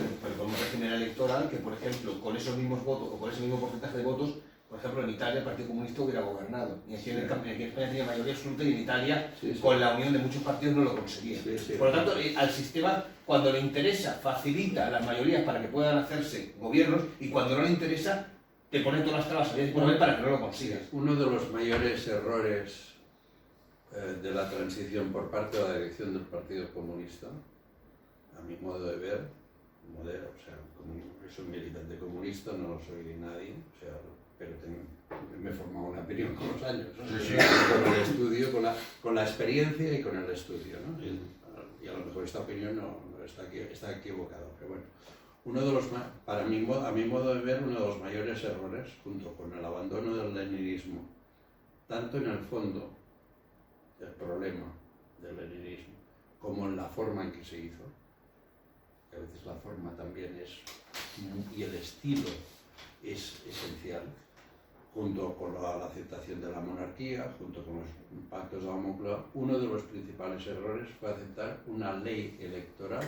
un régimen electoral que, por ejemplo, con esos mismos votos o con ese mismo porcentaje de votos, por ejemplo, en Italia el Partido Comunista hubiera gobernado. Y aquí en España tenía mayoría absoluta y en Italia, con la unión de muchos partidos, no lo conseguía. Por lo tanto, al sistema, cuando le interesa, facilita las mayorías para que puedan hacerse gobiernos, y cuando no le interesa, te pone todas las trabas para que no lo consigas. Uno de los mayores errores de la transición por parte de la dirección del Partido Comunista, a mi modo de ver, o sea, soy militante comunista, no soy nadie, o sea, pero me he formado una opinión con los años, ¿no? Sí. Con el estudio, con la experiencia y con el estudio, ¿no? Y a lo mejor esta opinión no está equivocada, pero bueno. A mi modo de ver, uno de los mayores errores, junto con el abandono del leninismo, tanto en el fondo del problema del leninismo, como en la forma en que se hizo, que a veces la forma también es, y el estilo es esencial, junto con la aceptación de la monarquía, junto con los pactos de la Moncloa. Uno de los principales errores fue aceptar una ley electoral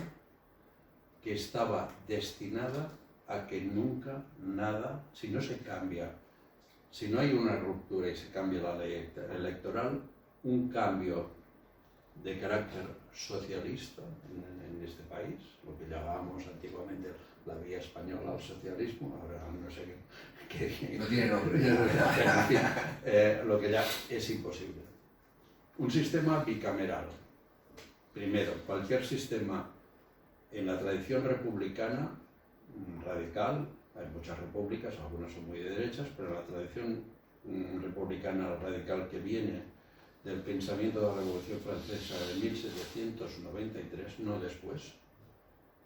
que estaba destinada a que nunca nada, si no se cambia, si no hay una ruptura y se cambia la ley electoral, un cambio de carácter socialista en este país, lo que llamábamos antiguamente la vía española al socialismo, ahora no sé qué No tiene nombre. pero, en fin, lo que ya es imposible. Un sistema bicameral. Primero, cualquier sistema en la tradición republicana radical, hay muchas repúblicas, algunas son muy de derechas, pero la tradición republicana radical que viene del pensamiento de la Revolución Francesa de 1793, no después,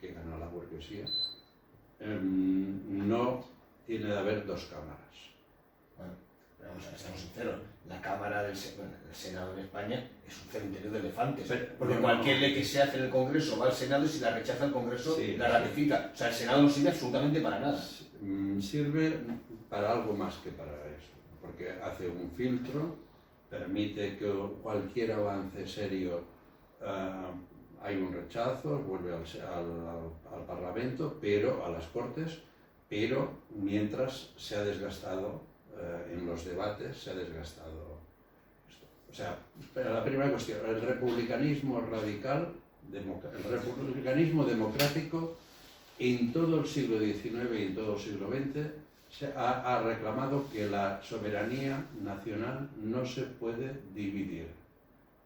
que ganó la burguesía, no tiene de haber dos cámaras. Bueno, vamos a ver, seamos sinceros, la Cámara del Senado en España es un cementerio de elefantes, porque cualquier ley que se hace en el Congreso va al Senado y si la rechaza el Congreso Sí, la ratifica. O sea, el Senado no sirve absolutamente para nada. Sirve para algo más que para eso, porque hace un filtro, permite que cualquier avance serio hay un rechazo, vuelve al Parlamento, pero a las Cortes, pero mientras se ha desgastado en los debates, se ha desgastado esto. O sea, la primera cuestión, el republicanismo radical, el republicanismo democrático en todo el siglo XIX y en todo el siglo XX se ha reclamado que la soberanía nacional no se puede dividir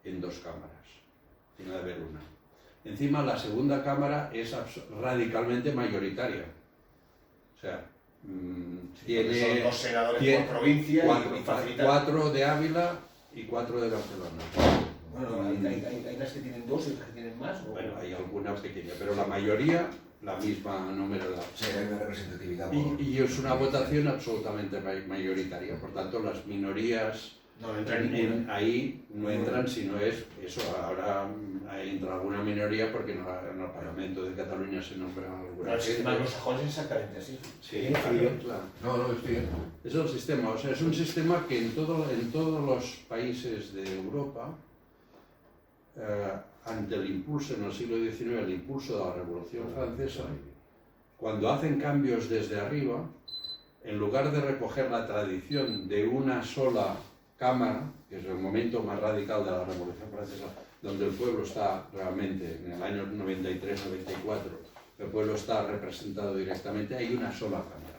en dos cámaras, tiene que haber una. Encima la segunda cámara es radicalmente mayoritaria, o sea, tiene son dos senadores por provincia y facilita. 4 de Ávila y 4 de Barcelona. Bueno, hay las que tienen dos y otras que tienen más. Bueno, hay alguna pequeña, pero la mayoría la misma numerosidad. Sí, hay una representatividad. Y es una votación absolutamente mayoritaria, por tanto las minorías No entran ahí no entran, sino es eso. Ahora entra alguna minoría porque en el Parlamento de Cataluña se nombra alguna. El sistema anglosajón es exactamente así. Sí, claro. No, estoy bien. Es el sistema, o sea, es un sistema que en todos los países de Europa, ante el impulso en el siglo XIX, el impulso de la Revolución Francesa, cuando hacen cambios desde arriba, en lugar de recoger la tradición de una sola cámara, que es el momento más radical de la Revolución Francesa, donde el pueblo está realmente, en el año 93-94, el pueblo está representado directamente, hay una sola cámara.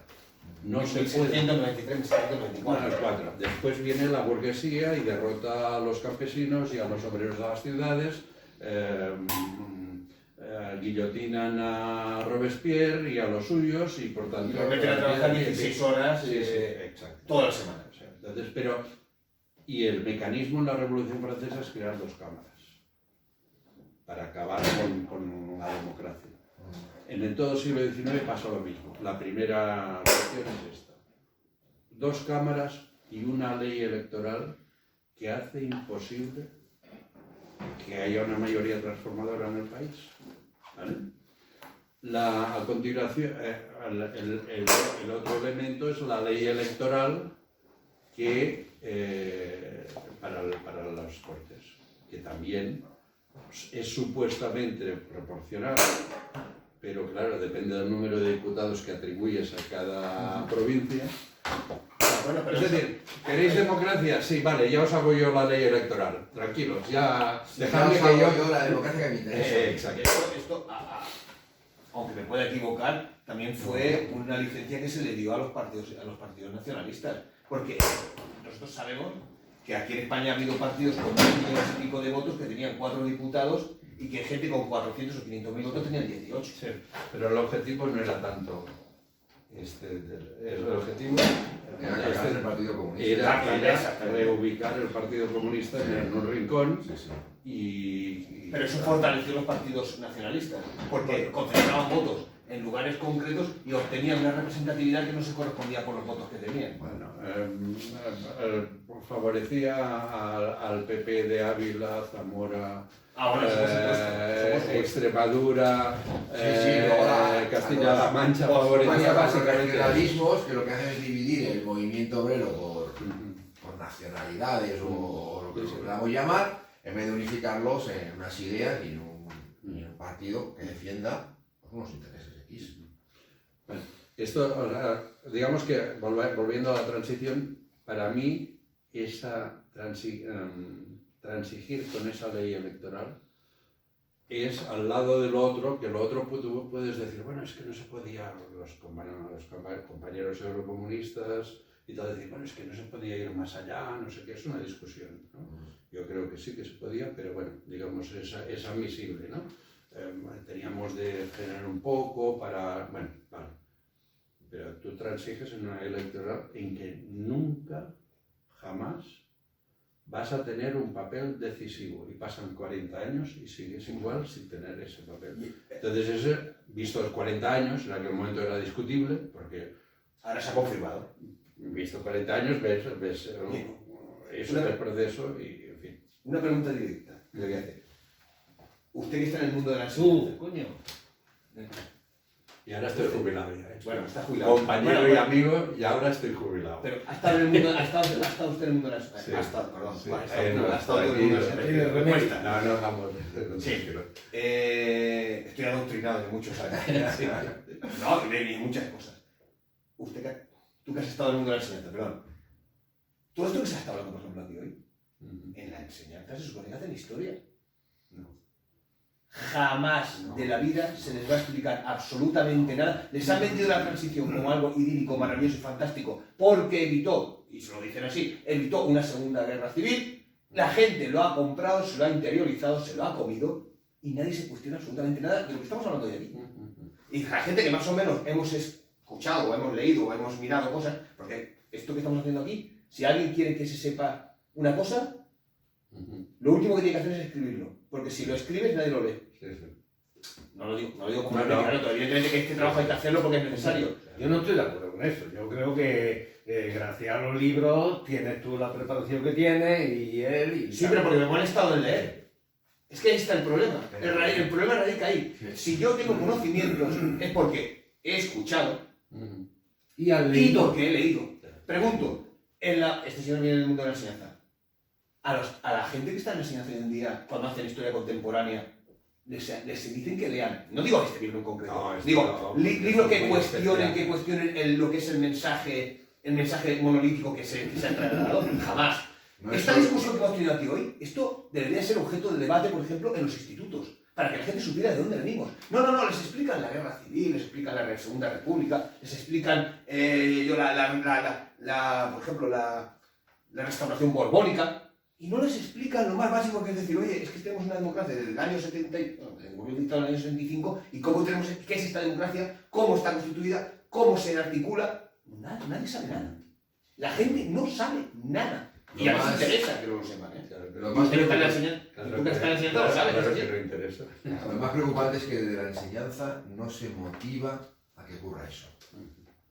No se puede. 1793, 1794. Después viene la burguesía y derrota a los campesinos y a los obreros de las ciudades, guillotinan a Robespierre y a los suyos y por tanto... Y lo meten a trabajar 16 horas sí, exacto. toda la semana. O sea, entonces, y el mecanismo en la Revolución Francesa es crear dos cámaras para acabar con la democracia. En todo el siglo XIX pasó lo mismo. La primera cuestión es esta. Dos cámaras y una ley electoral que hace imposible que haya una mayoría transformadora en el país. ¿Vale? A continuación, el otro elemento es la ley electoral que, para las Cortes, que también es supuestamente proporcional, pero claro, depende del número de diputados que atribuyes a cada provincia. Bueno, pero Es decir, ¿queréis democracia? Sí, vale, ya os hago yo la ley electoral. Tranquilos, ya dejadme que yo... la democracia que me interesa. Exacto. Esto, aunque me pueda equivocar, también fue una licencia que se le dio a los partidos nacionalistas. Porque nosotros sabemos que aquí en España ha habido partidos con 2 millones y pico de votos que tenían 4 diputados y que gente con 400 o 500.000 votos tenían 18. Sí, pero el objetivo no era tanto el objetivo Era cargarse el Partido Comunista. era reubicar el Partido Comunista en un rincón Sí, sí. y Pero eso fortaleció los partidos nacionalistas, porque concentraban votos en lugares concretos y obtenían una representatividad que no se correspondía por los votos que tenían. Bueno, favorecía al PP de Ávila, Zamora, Extremadura, Castilla-La Mancha, favorecía básicamente regionalismos que lo que hacen es dividir el movimiento obrero por nacionalidades o lo que queramos llamar, en vez de unificarlos en unas ideas y en un partido que defienda unos intereses X. Bueno, esto, o sea, digamos que, volviendo a la transición, para mí, esa transigir con esa ley electoral es al lado del otro, que lo otro tú puedes decir, bueno, es que no se podía, los compañeros eurocomunistas y tal, decir, bueno, es que no se podía ir más allá, no sé qué, es una discusión, ¿no? Yo creo que sí que se podía, pero bueno, digamos, es admisible, ¿no? Teníamos de frenar un poco para, bueno, vale, pero tú transiges en una electoral en que nunca, jamás, vas a tener un papel decisivo y pasan 40 años y sigues igual sin tener ese papel. Entonces, visto los 40 años, en aquel momento era discutible, porque ahora se ha confirmado. Visto 40 años, ves eso del proceso y, en fin. Una pregunta directa, le voy a hacer. Usted que está en el mundo de la enseñanza, coño. Y ahora estoy jubilado ya. Bueno, está jubilado. Compañero y amigo, y ahora estoy jubilado. Pero ha estado en el mundo, ha estado usted en el mundo de la enseñanza. Sí. Ha estado, perdón. Sí. Vale, No, ha estado en el mundo de la enseñanza. Respuesta. No hagamos. Sí. Estoy adoctrinado de muchos años. Sí. No, de muchas cosas. Tú que has estado en el mundo de la enseñanza, perdón. Todo esto que se ha estado hablando, por ejemplo, aquí hoy, en la enseñanza se supone que hacen historia. No. Jamás de la vida se les va a explicar absolutamente nada. Les han vendido la transición como algo idílico, maravilloso y fantástico, porque evitó, y se lo dicen así, evitó una segunda guerra civil. La gente lo ha comprado, se lo ha interiorizado, se lo ha comido, y nadie se cuestiona absolutamente nada de lo que estamos hablando hoy aquí. Y la gente que más o menos hemos escuchado, o hemos leído, o hemos mirado cosas, porque esto que estamos haciendo aquí, si alguien quiere que se sepa una cosa, lo último que tiene que hacer es escribirlo, porque si lo escribes nadie lo lee. Sí. No lo digo como No. evidentemente que este trabajo hay que hacerlo porque es necesario. Yo no estoy de acuerdo con eso. Yo creo que gracias a los libros tienes tú la preparación que tienes y él... Sí, pero porque me he molestado en leer. Es que ahí está el problema. El problema radica ahí. Si yo tengo conocimientos es porque he escuchado Y al y porque he leído. Pregunto, este señor viene del mundo de la enseñanza. A la gente que está en la enseñanza hoy en día, cuando hacen historia contemporánea, les dicen que lean. No digo este libro en concreto. No, digo, libros que cuestionen lo que es el mensaje monolítico que se ha trasladado. Jamás. Esta discusión que hemos tenido aquí hoy, esto debería ser objeto de debate, por ejemplo, en los institutos, para que la gente supiera de dónde venimos. No, les explican la guerra civil, les explican la Segunda República, les explican, por ejemplo, la restauración borbónica, y no les explican lo más básico que es decir, oye, es que tenemos una democracia desde el año 70, el gobierno dictado en el año 75, y qué es esta democracia, cómo está constituida, cómo se articula. Nadie sabe nada. La gente no sabe nada. Y a mí me interesa que lo sepan, ¿eh? Lo más Tú que estás enseñando, lo sabes. Claro que no interesa. Lo más preocupante es que desde la enseñanza no se motiva a que ocurra eso.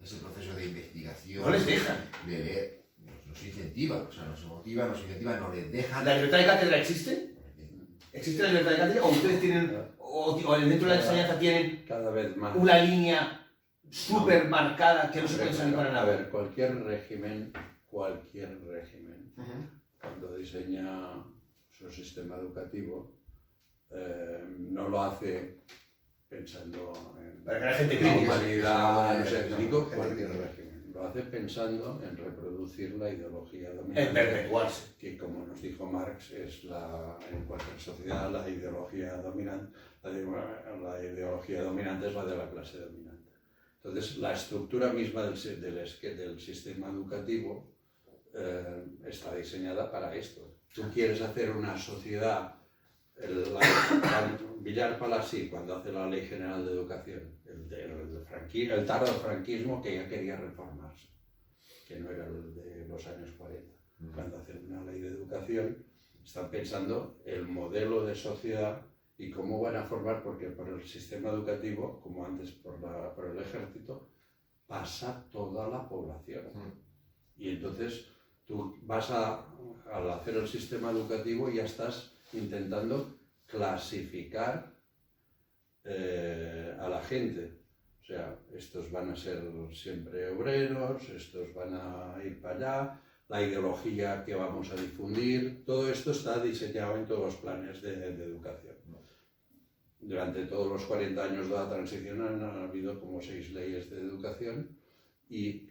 Ese proceso de investigación, No les dejan. de leer, nos incentiva, o sea, nos motiva, no les dejan. ¿La libertad de cátedra existe? ¿Existe la libertad de cátedra? ¿O ustedes tienen, o dentro de la enseñanza tienen Cada vez más. una línea súper marcada que no se puede salir para A nada? ver, cualquier régimen, cuando diseña su sistema educativo, no lo hace pensando en Para que la gente la critique. humanidad, no sé, No, digo gente cualquier critique. régimen. Lo hace pensando en reproducir la ideología En dominante, perpetuarse. que como nos dijo Marx, es en cualquier sociedad la ideología dominante. La ideología dominante es la de la clase dominante. Entonces, la estructura misma del sistema educativo está diseñada para esto. Tú quieres hacer una sociedad, Villar Palasí, cuando hace la Ley General de Educación, el tardofranquismo que ya quería reformarse, que no era el de los años 40. Cuando hacen una ley de educación, están pensando el modelo de sociedad ¿Y cómo van a formar? Porque por el sistema educativo, como antes por el ejército, pasa toda la población. Y entonces tú vas al hacer el sistema educativo ya estás intentando clasificar a la gente. O sea, estos van a ser siempre obreros, estos van a ir para allá, la ideología que vamos a difundir, todo esto está diseñado en todos los planes de educación. Durante todos los 40 años de la transición han habido como 6 leyes de educación y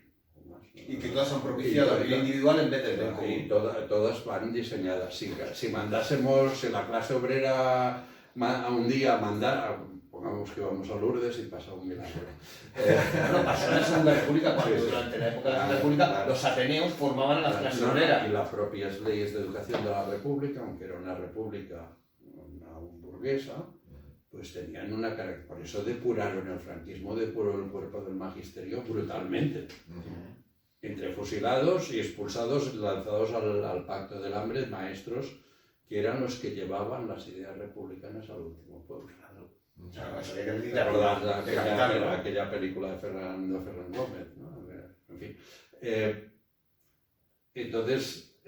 más, ¿no? Y que todas han propiciado el individual en vez del bien común. Y todas van diseñadas. Si mandásemos, si la clase obrera a un día pongamos que vamos a Lourdes y pasa un milagro. No, pasó en la Segunda República cuando Sí, sí. durante la época de la Segunda República los ateneos formaban a las clases obreras. Y las propias leyes de educación de la República, aunque era una república burguesa, pues tenían una característica. Por eso depuraron el franquismo, depuró el cuerpo del magisterio brutalmente. Entre fusilados y expulsados, lanzados al pacto del hambre, maestros que eran los que llevaban las ideas republicanas al último pueblo. O sea, eso había que ¿Te necesitar acordás de capital, ¿no? aquella película de Ferran Gómez, ¿no? En fin. Entonces,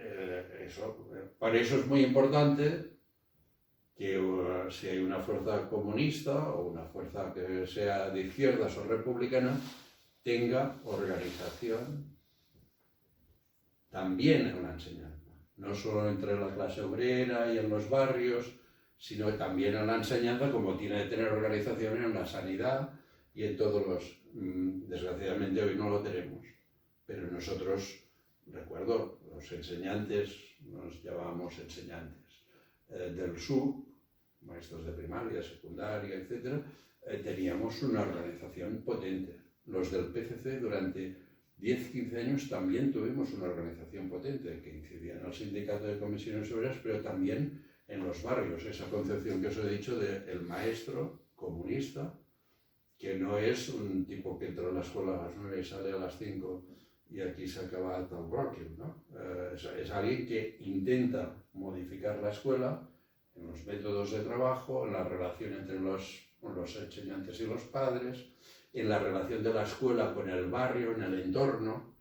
para eso es muy importante que si hay una fuerza comunista o una fuerza que sea de izquierdas o republicana, tenga organización también en la enseñanza. No solo entre la clase obrera y en los barrios, sino también en la enseñanza, como tiene que tener organización en la sanidad y en todos los... Desgraciadamente hoy no lo tenemos, pero nosotros, recuerdo, los enseñantes, nos llamábamos enseñantes del SUB, maestros de primaria, secundaria, etc., teníamos una organización potente. Los del PCC durante 10-15 años también tuvimos una organización potente que incidía en el sindicato de comisiones obreras, pero también en los barrios. Esa concepción que os he dicho del maestro comunista, que no es un tipo que entra a la escuela a las 9 y sale a las 5 y aquí se acaba tal broken, ¿no? Es alguien que intenta modificar la escuela en los métodos de trabajo, en la relación entre los enseñantes y los padres, en la relación de la escuela con el barrio, en el entorno,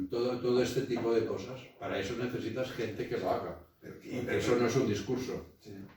todo este tipo de cosas. Para eso necesitas gente que lo haga. Eso no es un discurso,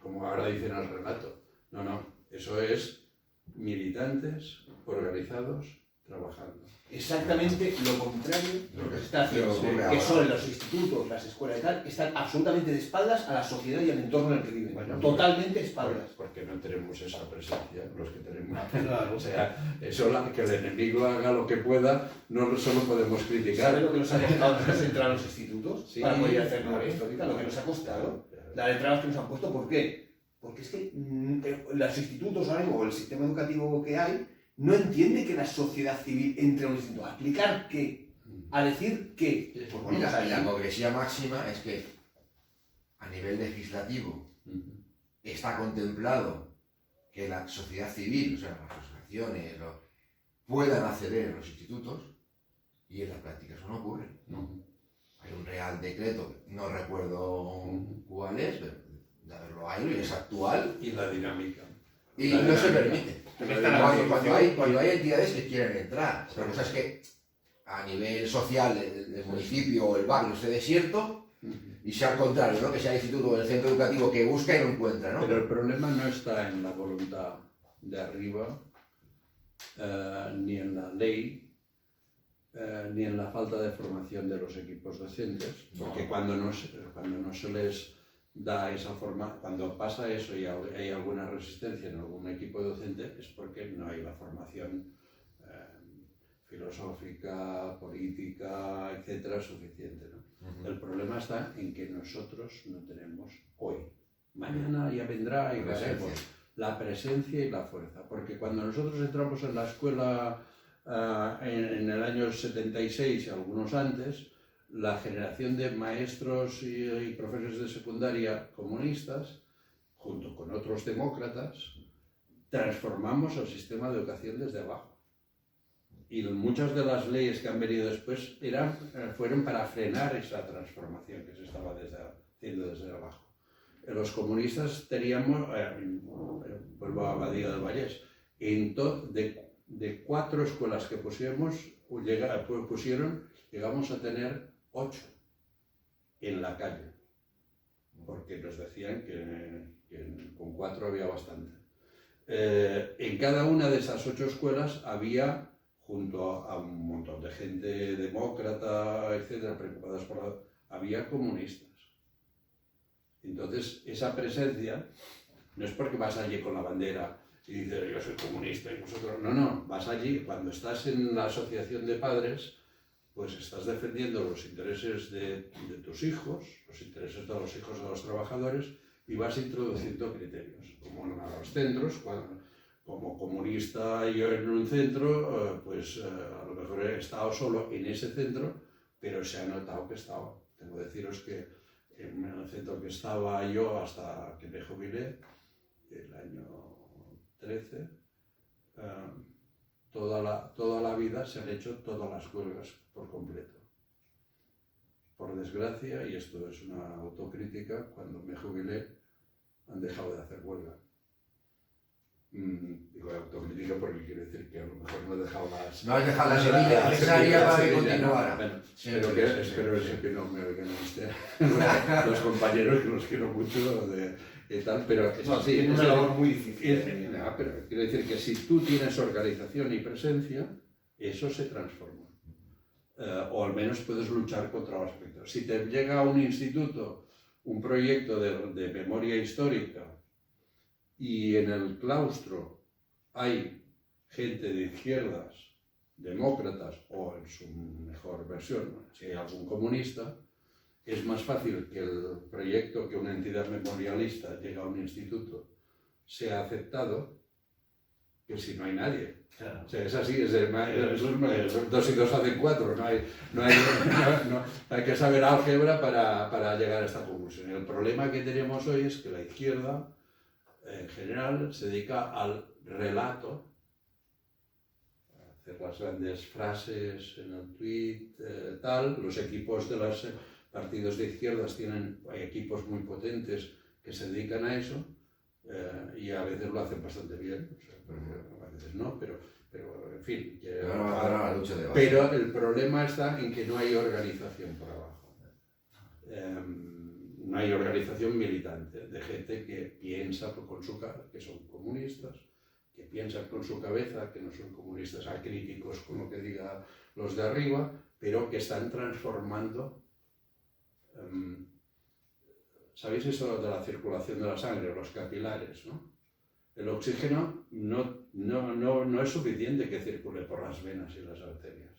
como ahora dicen al relato. No, eso es militantes organizados trabajando. Exactamente lo contrario de lo que se está haciendo, que son los institutos, las escuelas y tal, están absolutamente de espaldas a la sociedad y al entorno en el que viven. Bueno, totalmente de espaldas. Porque no tenemos esa presencia, los que tenemos. Claro. O sea, eso, que el enemigo haga lo que pueda, no solo podemos criticar. ¿Sabes lo que nos ha costado nosotros entrar a los institutos? Sí. Para poder hacer memoria histórica, lo que nos ha costado. Las trabas que nos han puesto, ¿por qué? Porque es que los institutos ahora mismo, o el sistema educativo que hay, no entiende que la sociedad civil entre a un instituto. ¿A aplicar qué? ¿A decir qué? Pues bueno, Y la hipocresía máxima es que a nivel legislativo está contemplado que la sociedad civil, o sea, las asociaciones, puedan acceder a los institutos y en la práctica eso no ocurre. Hay un real decreto, no recuerdo cuál es, pero de haberlo hay y es actual. Y la dinámica. Y no se permite. Cuando hay entidades que quieren entrar. La cosa es que a nivel social el municipio o el barrio esté desierto y sea al contrario, ¿no? Que sea el instituto o el centro educativo que busca y no encuentra, ¿no? Pero el problema no está en la voluntad de arriba, ni en la ley, ni en la falta de formación de los equipos docentes, porque cuando no se les da esa forma, cuando pasa eso y hay alguna resistencia en algún equipo docente, es porque no hay la formación filosófica, política, etcétera, suficiente, ¿no? El problema está en que nosotros no tenemos hoy. Mañana ya vendrá y veremos la presencia y la fuerza, porque cuando nosotros entramos en la escuela en el año 76 y algunos antes, la generación de maestros y profesores de secundaria comunistas, junto con otros demócratas, transformamos el sistema de educación desde abajo. Y muchas de las leyes que han venido después fueron para frenar esa transformación que se estaba haciendo desde abajo. los comunistas teníamos, vuelvo a Abadía del Vallés, de 4 escuelas que pusieron, llegamos a tener 8 en la calle, porque nos decían que con 4 había bastante. En cada una de esas 8 escuelas había, junto a un montón de gente demócrata, etcétera, preocupadas había comunistas. Entonces, esa presencia no es porque vas allí con la bandera y dices, yo soy comunista y vosotros... No, vas allí, cuando estás en la asociación de padres, pues estás defendiendo los intereses de tus hijos, los intereses de los hijos de los trabajadores, y vas introduciendo criterios, como en los centros. Como comunista yo en un centro, pues a lo mejor he estado solo en ese centro, pero se ha notado que estaba. Tengo que deciros que en el centro que estaba yo hasta que me jubilé, el año 13, toda la vida se han hecho todas las huelgas por completo. Por desgracia, y esto es una autocrítica, cuando me jubilé han dejado de hacer huelga. Digo autocrítica porque quiere decir que a lo mejor no he dejado las... No has dejado la semilla necesaria para que continuara. Bueno, espero que no me oigan los compañeros, que los quiero mucho y tal, pero es así. Es una labor muy difícil. Pero quiero decir que si tú tienes organización y presencia, eso se transforma. O al menos puedes luchar contra los aspectos. Si te llega a un instituto un proyecto de memoria histórica y en el claustro hay gente de izquierdas, demócratas o en su mejor versión, si hay algún comunista, es más fácil que el proyecto, que una entidad memorialista llegue a un instituto, sea aceptado que si no hay nadie. Claro. O sea, es así, 2 y 2 hacen 4, no hay que saber álgebra para llegar a esta conclusión. El problema que tenemos hoy es que la izquierda, en general, se dedica al relato, a hacer las grandes frases en el tweet, tal. Los equipos de los partidos de izquierdas hay equipos muy potentes que se dedican a eso, y a veces lo hacen bastante bien, o sea, a veces no, pero en fin. Pero el problema está en que no hay organización por abajo. No hay organización militante de gente que piensa que son comunistas, que piensan con su cabeza, que no son comunistas acríticos con lo que digan los de arriba, pero que están transformando. ¿Sabéis eso de la circulación de la sangre, los capilares, ¿no? El oxígeno no es suficiente que circule por las venas y las arterias.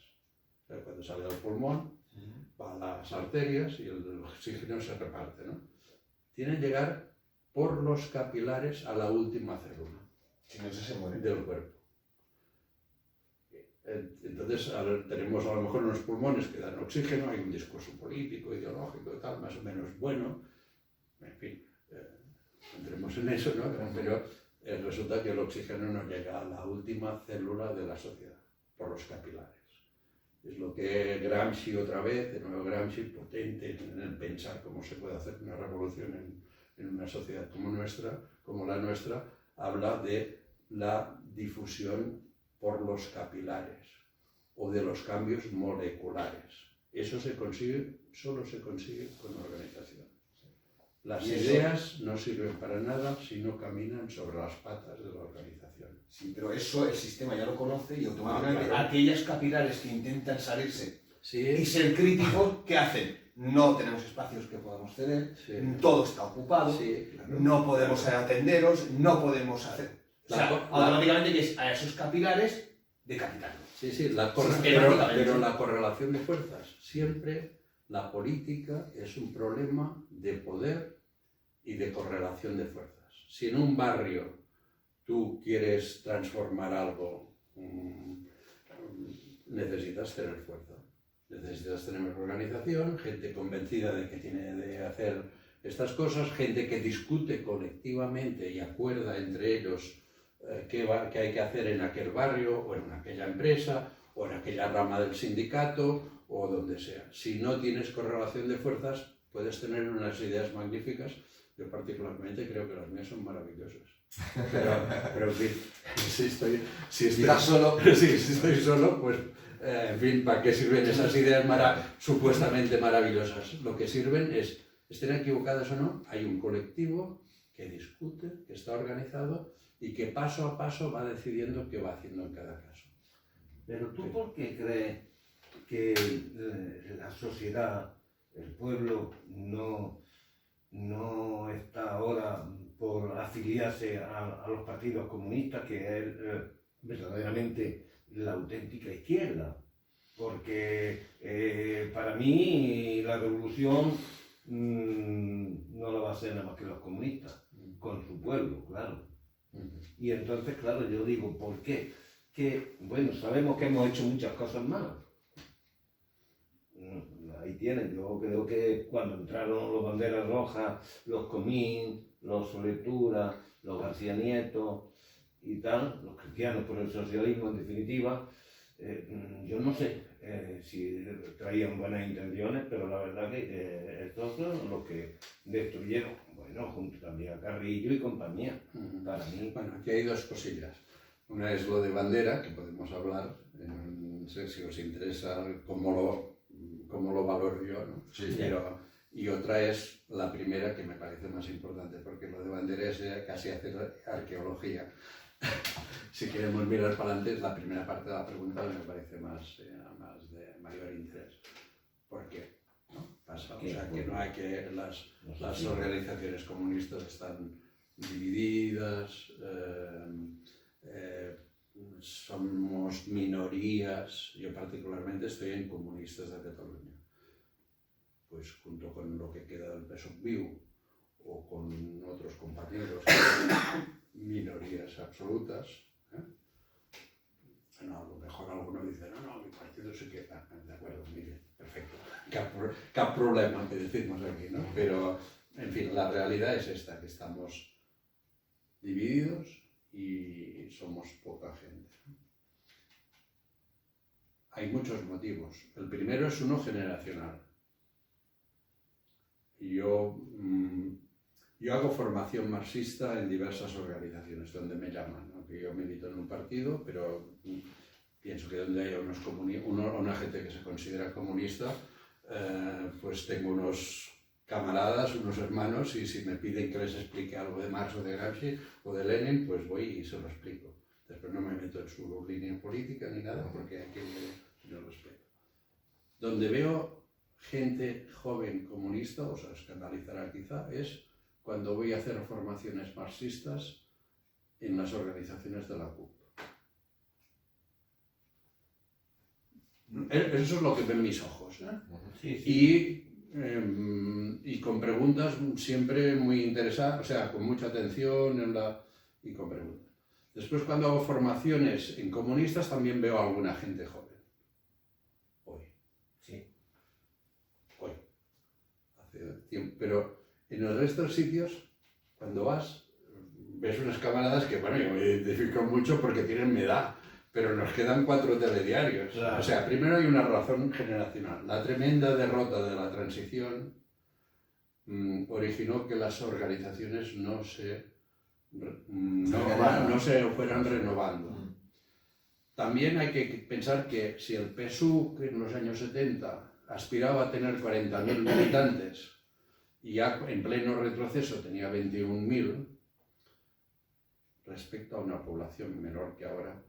O sea, cuando sale del pulmón, va a las arterias y el oxígeno se reparte, ¿no? Tiene que llegar por los capilares a la última célula del cuerpo. Entonces tenemos a lo mejor unos pulmones que dan oxígeno, hay un discurso político, ideológico y tal, más o menos bueno, en fin, entremos en eso, ¿no? Pero resulta que el oxígeno no llega a la última célula de la sociedad, por los capilares. Es lo que Gramsci otra vez, de nuevo Gramsci, potente en el pensar cómo se puede hacer una revolución en una sociedad como la nuestra, habla de la difusión por los capilares o de los cambios moleculares. Eso solo se consigue con organización. Las ideas no sirven para nada si no caminan sobre las patas de la organización. Sí, pero eso el sistema ya lo conoce y automáticamente aquellas capilares que intentan salirse y ser críticos, ¿qué hacen? No tenemos espacios que podamos ceder, todo está ocupado, no podemos atenderos, no podemos hacer... automáticamente que es a esos capilares decapitarlos. Pero la correlación de fuerzas, siempre la política es un problema de poder y de correlación de fuerzas. Si en un barrio tú quieres transformar algo, necesitas tener fuerza, necesitas tener organización, gente convencida de que tiene de hacer estas cosas, gente que discute colectivamente y acuerda entre ellos qué hay que hacer en aquel barrio o en aquella empresa o en aquella rama del sindicato o donde sea. Si no tienes correlación de fuerzas, puedes tener unas ideas magníficas, Yo particularmente creo que las mías son maravillosas. Pero en fin, si estoy solo. si estoy solo, pues, en fin, ¿para qué sirven esas ideas supuestamente maravillosas? Lo que sirven es, estén equivocadas o no, hay un colectivo que discute, que está organizado y que paso a paso va decidiendo qué va haciendo en cada caso. Pero tú, ¿por qué crees que la sociedad, el pueblo, no está ahora por afiliarse a los partidos comunistas, que es verdaderamente la auténtica izquierda? Porque para mí la revolución no la va a hacer nada más que los comunistas, con su pueblo, claro. Y entonces, claro, yo digo, ¿por qué? Que, bueno, sabemos que hemos hecho muchas cosas malas. Ahí tienen, yo creo que cuando entraron los Banderas Rojas, los Comín, los Soletura, los García Nieto y tal, los cristianos por el socialismo en definitiva, yo no sé si traían buenas intenciones, pero la verdad que estos son los que destruyeron, bueno, junto también a Carrillo y compañía, para mí. Bueno, aquí hay dos cosillas. Una es lo de Bandera, que podemos hablar, no sé si os interesa cómo lo valoro yo, ¿no? Sí. Y otra es la primera, que me parece más importante, porque lo de Bandera es casi hacer arqueología. Si queremos mirar para adelante, es la primera parte de la pregunta que me parece más de mayor interés. ¿Por qué? ¿No? Pasa, o sea, que no hay que las organizaciones comunistas están divididas, somos minorías. Yo particularmente estoy en Comunistas de Cataluña, pues junto con lo que queda del PSOE Viu o con otros compañeros, minorías absolutas. Bueno, a lo mejor alguno dice, no, mi partido sí que... de acuerdo, mire, perfecto, cap problema que decimos aquí, ¿no? Pero, en fin, la realidad es esta, que estamos divididos y somos poca gente. Hay muchos motivos. El primero es uno generacional. Yo hago formación marxista en diversas organizaciones donde me llaman, ¿no? Que yo milito en un partido, pero pienso que donde haya una gente que se considera comunista, pues tengo unos camaradas, unos hermanos, y si me piden que les explique algo de Marx o de Gramsci o de Lenin, pues voy y se lo explico. Después no me meto en su línea política ni nada, porque aquí no lo respeto. Donde veo gente joven comunista, os escandalizará quizá, es cuando voy a hacer formaciones marxistas en las organizaciones de la CUP. Eso es lo que ven mis ojos, ¿eh? Sí. Y con preguntas siempre muy interesadas, o sea, con mucha atención y con preguntas. Después, cuando hago formaciones en comunistas, también veo a alguna gente joven. Hoy. Sí. Hoy. Hace tiempo. Pero en el resto de sitios, cuando vas, ves unas camaradas que, bueno, yo me identifico mucho porque tienen mi edad, pero nos quedan 4 telediarios. Claro. O sea, primero hay una razón generacional. La tremenda derrota de la transición originó que las organizaciones no se fueran renovando. También hay que pensar que si el PSUV, que en los años 70 aspiraba a tener 40.000 militantes y ya en pleno retroceso tenía 21.000, respecto a una población menor que ahora,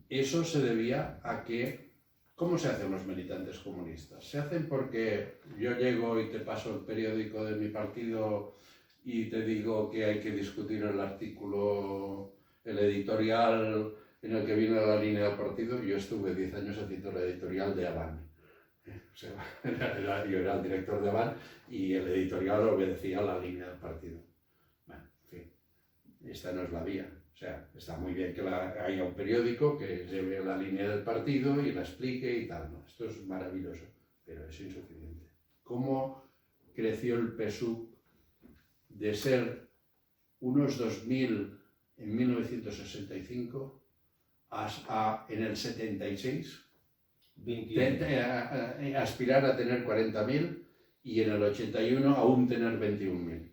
eso se debía a que, ¿cómo se hacen los militantes comunistas? Se hacen porque yo llego y te paso el periódico de mi partido y te digo que hay que discutir el artículo, el editorial en el que viene la línea del partido. Yo estuve 10 años haciendo el editorial de Avant. O sea, yo era el director de Avant y el editorial obedecía a la línea del partido. Bueno, en fin, esta no es la vía. O sea, está muy bien que haya un periódico que lleve la línea del partido y la explique y tal, ¿no? Esto es maravilloso, pero es insuficiente. ¿Cómo creció el PSUV de ser unos 2.000 en 1965 a en el 76 aspirar a tener 40.000 y en el 81 aún tener 21.000.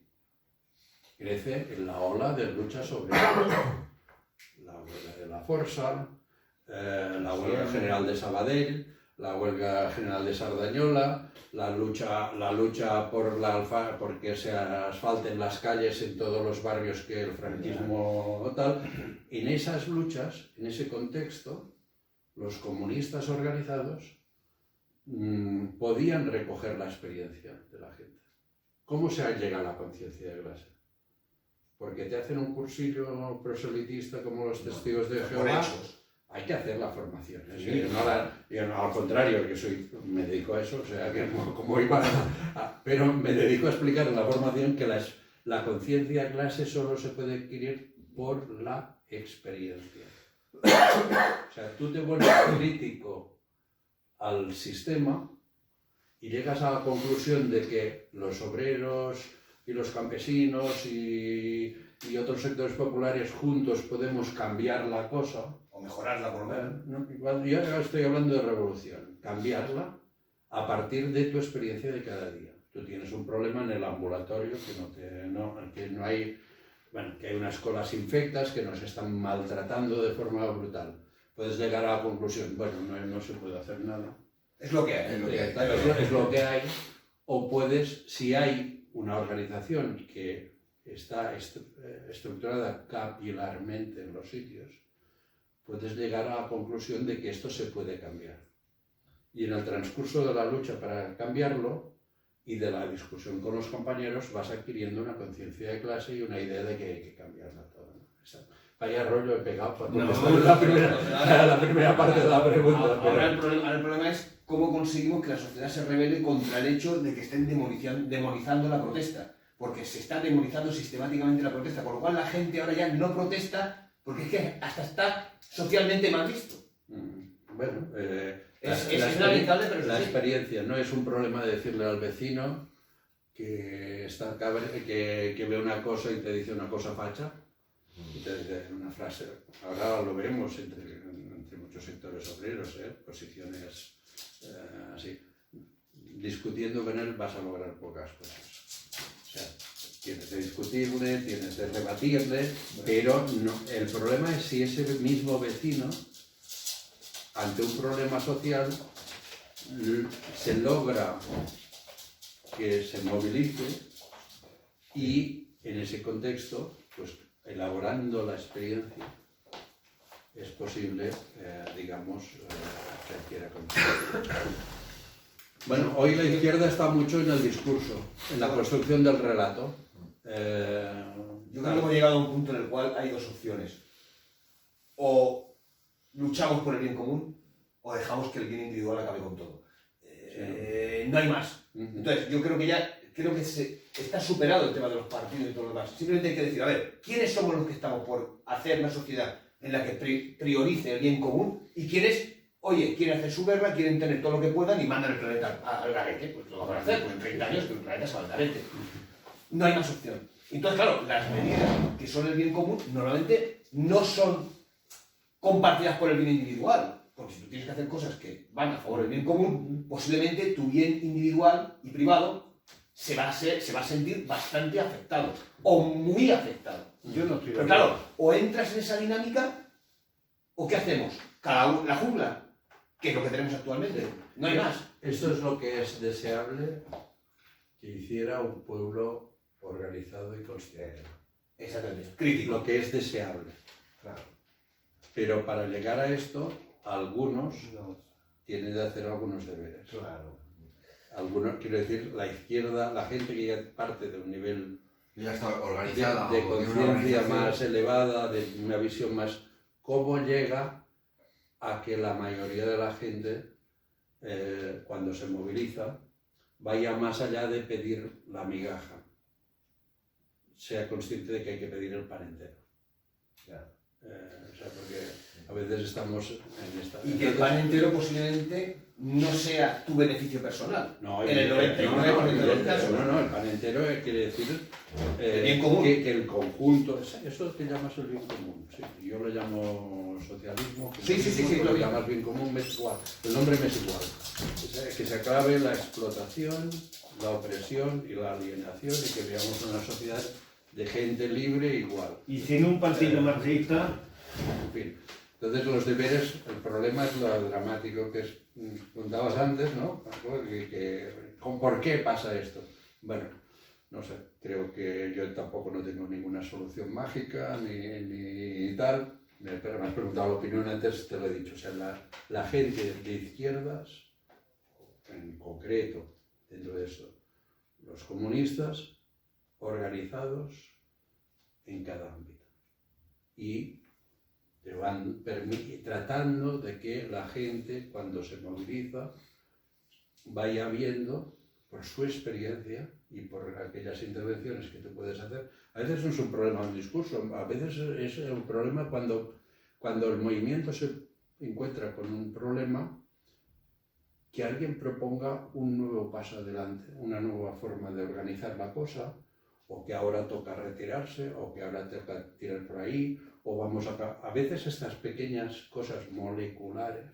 Crece en la ola de luchas sobre la huelga de la Força, la huelga general de Sabadell, la huelga general de Sardañola, la lucha por que se asfalten las calles en todos los barrios que el franquismo tal. En esas luchas, en ese contexto, los comunistas organizados podían recoger la experiencia de la gente. ¿Cómo se llega a la conciencia de clase? Porque te hacen un cursillo proselitista como los testigos de Jehová. Hay que hacer la formación. Sí. Yo al contrario, que me dedico a eso, o sea, que como iba pero me dedico a explicar en la formación que la conciencia de clase solo se puede adquirir por la experiencia. O sea, tú te vuelves crítico al sistema y llegas a la conclusión de que los obreros y los campesinos y otros sectores populares juntos podemos cambiar la cosa. O mejorarla por lo menos. No, igual, yo estoy hablando de revolución, cambiarla a partir de tu experiencia de cada día. Tú tienes un problema en el ambulatorio que no hay, bueno, que hay unas colas infectas que nos están maltratando de forma brutal. Puedes llegar a la conclusión, bueno, no se puede hacer nada. Es lo que hay. Es lo que hay. O puedes, si hay una organización que está estructurada capilarmente en los sitios, puedes llegar a la conclusión de que esto se puede cambiar. Y en el transcurso de la lucha para cambiarlo y de la discusión con los compañeros vas adquiriendo una conciencia de clase y una idea de que hay que cambiarla toda. Vaya rollo he pegado por la primera parte de la pregunta. Ahora el problema es cómo conseguimos que la sociedad se rebele contra el hecho de que estén demonizando la protesta. Porque se está demonizando sistemáticamente la protesta, con lo cual la gente ahora ya no protesta porque es que hasta está socialmente mal visto. Bueno, es lamentable, pero la experiencia no es un problema de decirle al vecino que ve una cosa y te dice una cosa facha, y te dice una frase. Ahora lo vemos entre muchos sectores obreros, posiciones así. Discutiendo con él vas a lograr pocas cosas. O sea, tienes de discutirle, tienes de rebatirle, pero no, el problema es si ese mismo vecino, ante un problema social, se logra que se movilice y en ese contexto, pues elaborando la experiencia, es posible, digamos, que adquiera conciencia. Bueno, hoy la izquierda está mucho en el discurso, en la construcción del relato. Yo creo que hemos llegado a un punto en el cual hay dos opciones. O luchamos por el bien común, o dejamos que el bien individual acabe con todo. No hay más. Entonces, yo creo que está superado el tema de los partidos y todo lo demás. Simplemente hay que decir, a ver, ¿quiénes somos los que estamos por hacer una sociedad en la que priorice el bien común y quiénes, oye, quieren hacer su guerra, quieren tener todo lo que puedan y mandan el planeta al garete? Pues lo van a hacer, pues en 30 años que el planeta se va al garete. No hay más opción. Entonces, claro, las medidas que son el bien común normalmente no son compartidas por el bien individual. Porque si tú tienes que hacer cosas que van a favor del bien común, posiblemente tu bien individual y privado se va a sentir bastante afectado, o muy afectado. Yo no estoy de Pero claro, o entras en esa dinámica, o ¿qué hacemos? Cada uno, la jungla, que es lo que tenemos actualmente. No hay más. Esto es lo que es deseable que hiciera un pueblo organizado y consciente. Exactamente. Crítico. Lo que es deseable. Claro. Pero para llegar a esto, algunos tienen de hacer algunos deberes. Claro. Algunos, quiero decir, la izquierda, la gente que ya parte de un nivel Ya está organizada. de o tiene una conciencia organización. más elevada, de una visión más... ¿Cómo llega a que la mayoría de la gente, cuando se moviliza, vaya más allá de pedir la migaja? Sea consciente de que hay que pedir el pan entero. Claro. O sea, porque a veces estamos en esta... Y que el pan entero posiblemente no sea tu beneficio personal. No, en el 99% de los casos. No, el pan entero quiere decir bien común. que el conjunto, eso que llamas el bien común, sí, yo lo llamo socialismo, Sí, lo llamas bien común, me es igual, el nombre me es igual, que se acabe la explotación, la opresión y la alienación y que veamos una sociedad de gente libre e igual. Y sin un partido marxista... En fin, entonces los deberes, el problema es lo dramático que es, contabas antes, ¿no? ¿Por qué pasa esto? Bueno, no sé, creo que yo tampoco no tengo ninguna solución mágica ni tal, pero me has preguntado la opinión antes, te lo he dicho, o sea, la gente de izquierdas, en concreto, dentro de eso, los comunistas, organizados en cada ámbito. Y tratando de que la gente, cuando se moviliza, vaya viendo por su experiencia y por aquellas intervenciones que tú puedes hacer. A veces no es un problema un discurso, a veces es un problema cuando el movimiento se encuentra con un problema, que alguien proponga un nuevo paso adelante, una nueva forma de organizar la cosa, o que ahora toca retirarse, o que ahora toca tirar por ahí, o vamos a veces estas pequeñas cosas moleculares,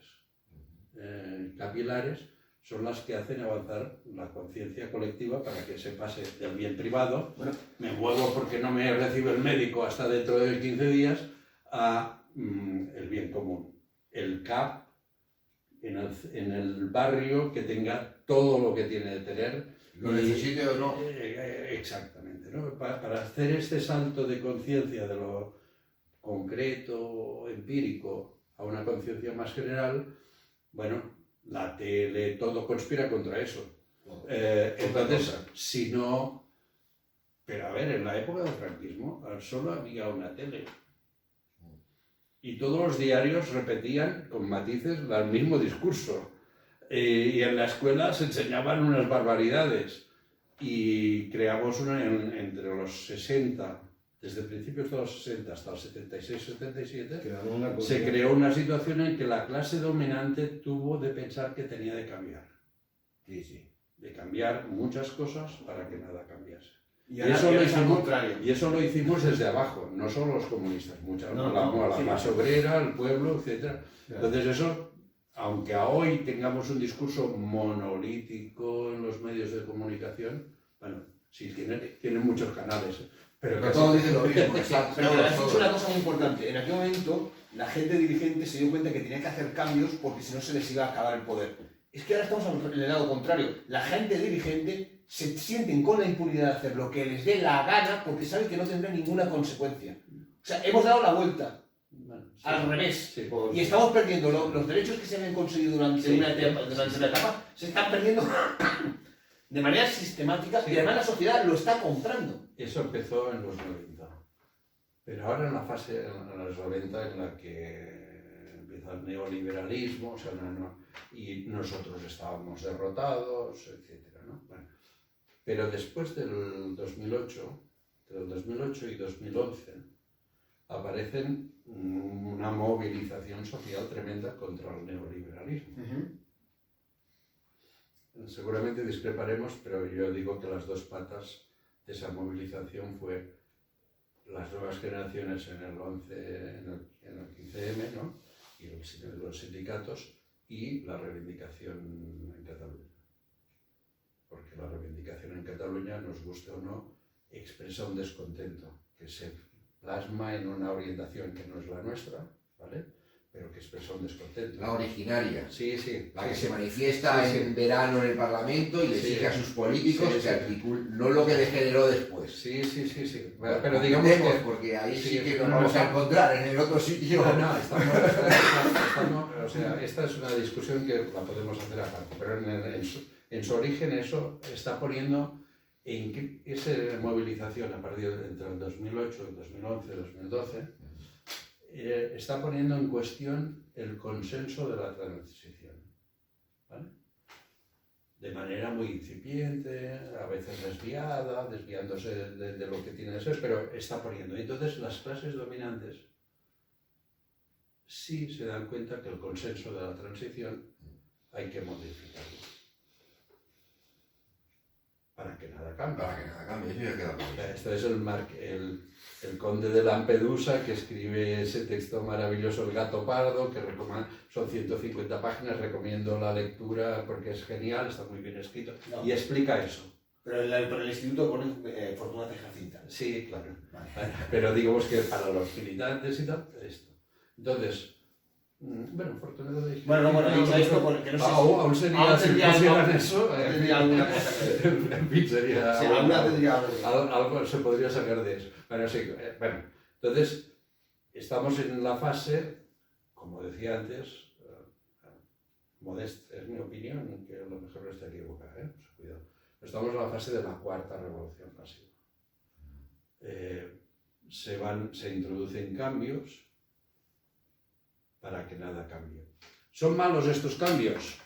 capilares, son las que hacen avanzar la conciencia colectiva para que se pase del bien privado, bueno, me muevo porque no me recibe el médico hasta dentro de 15 días, a el bien común. El CAP en el barrio que tenga todo lo que tiene de tener. Lo necesite o no. Exactamente, ¿no? Para hacer este salto de conciencia de lo concreto, empírico, a una conciencia más general, bueno, la tele, todo conspira contra eso. Entonces, si no... Pero a ver, en la época del franquismo solo había una tele. Y todos los diarios repetían con matices el mismo discurso. Y en la escuela se enseñaban unas barbaridades. Y creamos entre los 60, desde principios de los 60 hasta los 76-77, se creó una situación en que la clase dominante tuvo de pensar que tenía de cambiar. Sí, sí. De cambiar muchas cosas para que nada cambiase. Y eso lo hicimos desde abajo, no solo los comunistas, la clase obrera, el pueblo, etc. Claro. Entonces eso, aunque hoy tengamos un discurso monolítico en los medios de comunicación, bueno, sí, tienen muchos canales, pero que todos dicen lo mismo. Pero has dicho una cosa muy importante, en aquel momento la gente dirigente se dio cuenta que tenía que hacer cambios porque si no se les iba a acabar el poder. Es que ahora estamos en el lado contrario, la gente dirigente se sienten con la impunidad de hacer lo que les dé la gana porque saben que no tendrá ninguna consecuencia. O sea, hemos dado la vuelta, bueno, sí, al revés, sí, y estamos perdiendo los derechos que se habían conseguido durante la etapa, se están perdiendo de manera sistemática y además la sociedad lo está comprando. Eso empezó en los 90, pero ahora en la fase, en los 90, en la que empieza el neoliberalismo, o sea, y nosotros estábamos derrotados, etc., ¿no? Bueno, pero después del 2008, entre el 2008 y 2011, aparecen una movilización social tremenda contra el neoliberalismo. Seguramente discreparemos, pero yo digo que las dos patas de esa movilización fue las nuevas generaciones en el 15M, ¿no? Y los sindicatos y la reivindicación en Cataluña. Porque la reivindicación en Cataluña, nos guste o no, expresa un descontento que se plasma en una orientación que no es la nuestra, ¿vale? Pero que expresa un descontento. La originaria. Sí, sí. La que se manifiesta en verano en el Parlamento y le exige a sus políticos que articulen, no lo que degeneró después. Sí. Pero digamos que... Porque ahí sí que nos vamos a encontrar en el otro sitio. No, o sea, esta es una discusión que la podemos hacer aparte, pero en su origen eso está poniendo en esa movilización a partir de entre el 2008, el 2011, el 2012, está poniendo en cuestión el consenso de la transición, ¿vale? De manera muy incipiente, a veces desviándose de lo que tiene que ser, pero está poniendo. Entonces las clases dominantes sí se dan cuenta que el consenso de la transición hay que modificarlo para que nada cambie. Para que nada cambie, eso ya queda claro. Este es el conde de Lampedusa que escribe ese texto maravilloso, El gato pardo, que son 150 páginas, recomiendo la lectura porque es genial, está muy bien escrito, No. y explica eso. Pero en el instituto ponen Fortunata y Jacinta. Sí, claro. Vale. Pero digamos que para los militantes y tal, esto. Entonces, bueno, Fortunato de Bueno, dicho esto, porque no sé si... aún sería, si pusieran eso, tendría alguna cosa que ver. en fin, sería... Sí, alguna tendría algo se podría sacar de eso. Bueno, sí, bueno, entonces, estamos en la fase, como decía antes, modesta, es mi opinión, que a lo mejor no está equivocada, pues cuidado. Estamos en la fase de la cuarta revolución pasiva. Se introducen cambios para que nada cambie. ¿Son malos estos cambios?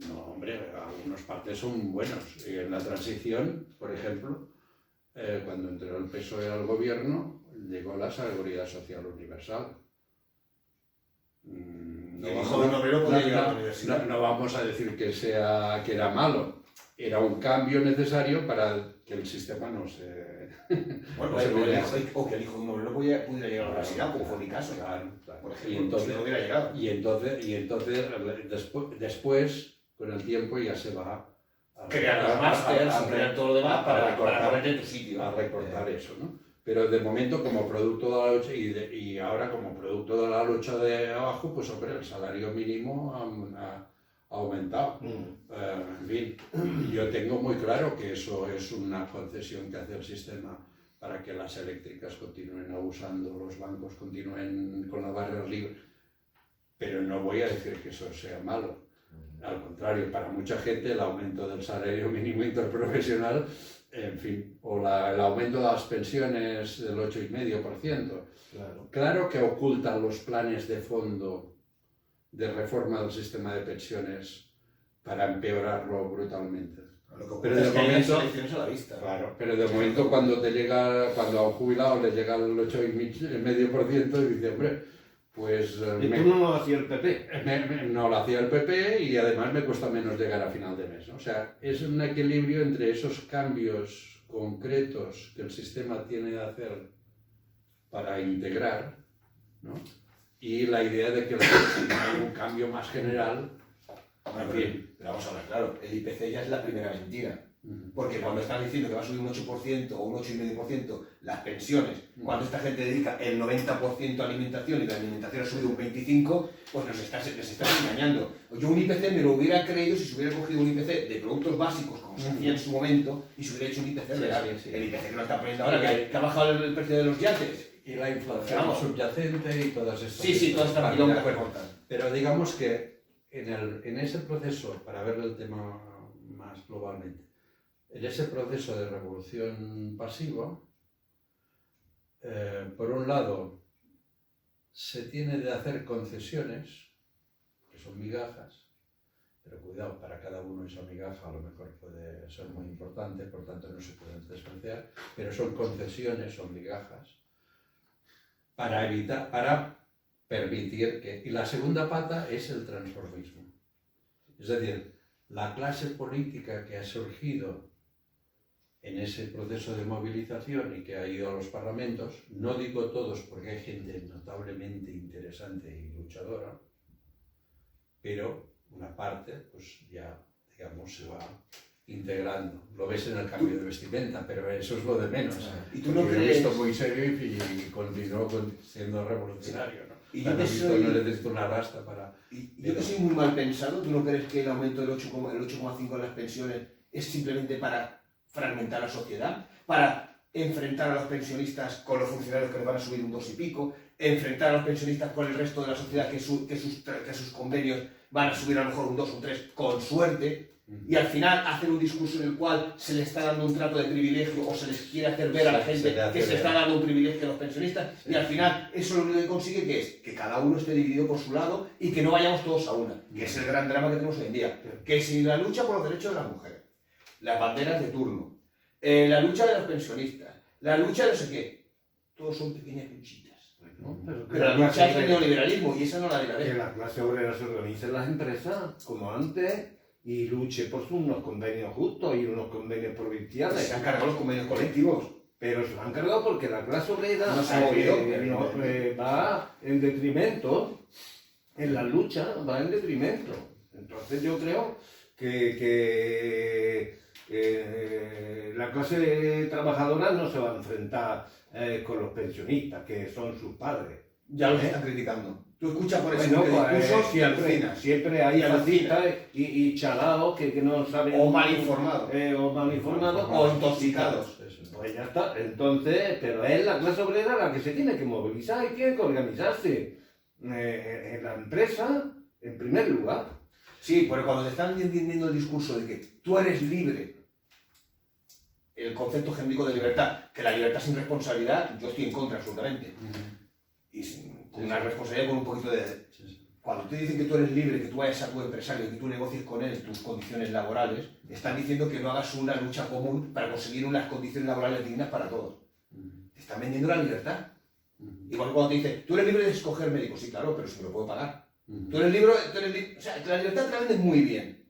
No, hombre, algunas partes son buenos. Y en la transición, por ejemplo, cuando entró el PSOE al gobierno, llegó la Seguridad Social Universal. No vamos a decir que era malo. Era un cambio necesario para que el sistema no se... Bueno, o que el hijo de un obrero pudiera llegar a la universidad, como fue mi caso. Claro. Por ejemplo, si no hubiera llegado. Y entonces después, con el tiempo, ya se va a crear los másteres, crear todo lo demás para ponerte en tu sitio. A recortar eso, ¿no? Pero de momento, como producto de la lucha, y ahora como producto de la lucha de abajo, pues hombre, el salario mínimo ha aumentado. En fin, yo tengo muy claro que eso es una concesión que hace el sistema para que las eléctricas continúen abusando, los bancos continúen con las barreras libres, pero no voy a decir que eso sea malo. Al contrario, para mucha gente el aumento del salario mínimo interprofesional, en fin, o el aumento de las pensiones del 8,5%, claro que ocultan los planes de fondo de reforma del sistema de pensiones para empeorarlo brutalmente. Pero de momento, a la vista. Claro, pero de momento cuando a un jubilado le llega el 8,5% y dice, hombre, pues... ¿Tú no lo hacía el PP? No lo hacía el PP y además me cuesta menos llegar a final de mes, ¿no? O sea, es un equilibrio entre esos cambios concretos que el sistema tiene de hacer para integrar, ¿no? Y la idea de que hay un cambio más general. Bueno, pero vamos a hablar claro, el IPC ya es la primera mentira. Porque cuando están diciendo que va a subir un 8% o un 8,5% las pensiones, cuando esta gente dedica el 90% a alimentación y la alimentación ha subido un 25%, pues les estás engañando. Yo un IPC me lo hubiera creído si se hubiera cogido un IPC de productos básicos, como se hacía en su momento, y se hubiera hecho un IPC real. Sí. El IPC que nos está poniendo ahora, que ha bajado el precio de los yates. Y la inflación subyacente y todas estas cosas. Sí, todas estas milongas que cortan. Pero digamos que en ese proceso, para ver el tema más globalmente, en ese proceso de revolución pasiva, por un lado, se tiene de hacer concesiones, que son migajas, pero cuidado, para cada uno esa migaja a lo mejor puede ser muy importante, por tanto no se pueden despreciar, pero son concesiones, son migajas, para permitir que... Y la segunda pata es el transformismo. Es decir, la clase política que ha surgido en ese proceso de movilización y que ha ido a los parlamentos, no digo todos porque hay gente notablemente interesante y luchadora, pero una parte pues ya, digamos, se va integrando. Lo ves en el cambio de vestimenta, pero eso es lo de menos. ¿Y tú no crees? crees? Esto muy serio y continuó siendo revolucionario, ¿no? Y no necesito una rasta para... Y yo que soy muy mal pensado, ¿tú no crees que el aumento del 8,5 en las pensiones es simplemente para fragmentar la sociedad? Para enfrentar a los pensionistas con los funcionarios que les van a subir un 2 y pico, enfrentar a los pensionistas con el resto de la sociedad que sus convenios van a subir a lo mejor un 2 o un 3 con suerte, y al final hacen un discurso en el cual se les está dando un trato de privilegio o se les quiere hacer ver a la gente que se está dando un privilegio a los pensionistas, y al final eso lo único que consigue que es que cada uno esté dividido por su lado y que no vayamos todos a una, que es el gran drama que tenemos hoy en día. Que si la lucha por los derechos de las mujeres, las banderas de turno, la lucha de los pensionistas, la lucha de no sé qué, todos son pequeñas luchitas. ¿no? Pero la lucha es el neoliberalismo y esa no la Que liberaré. la clase obrera se organice en las empresas, como antes, y luche por unos convenios justos y unos convenios provinciales. Se han cargado los convenios colectivos. Pero se lo han cargado porque la clase obrera No se ha movido. va en detrimento, en la lucha va en detrimento. Entonces yo creo que la clase trabajadora no se va a enfrentar con los pensionistas, que son sus padres. Ya los están criticando. Tú escuchas por ese Bueno, tipo de discursos y siempre, alucinas. siempre hay Y alucinas. fascistas y chalados que no saben... O mal informados. O mal informados. O intoxicados. Pues ya está. Entonces, pero es la clase obrera la que se tiene que movilizar y tiene que organizarse. En la empresa, en primer lugar. Sí, pero cuando te están entendiendo el discurso de que tú eres libre, el concepto genérico de libertad, que la libertad sin responsabilidad, yo estoy en contra absolutamente. Y con una responsabilidad con un poquito de... Cuando te dicen que tú eres libre, que tú vayas a tu empresario, que tú negocies con él tus condiciones laborales, están diciendo que no hagas una lucha común para conseguir unas condiciones laborales dignas para todos. Te están vendiendo la libertad. Igual que cuando te dicen, tú eres libre de escoger médico, sí, claro, pero si me lo puedo pagar. Tú eres libre, o sea, la libertad te la venden muy bien.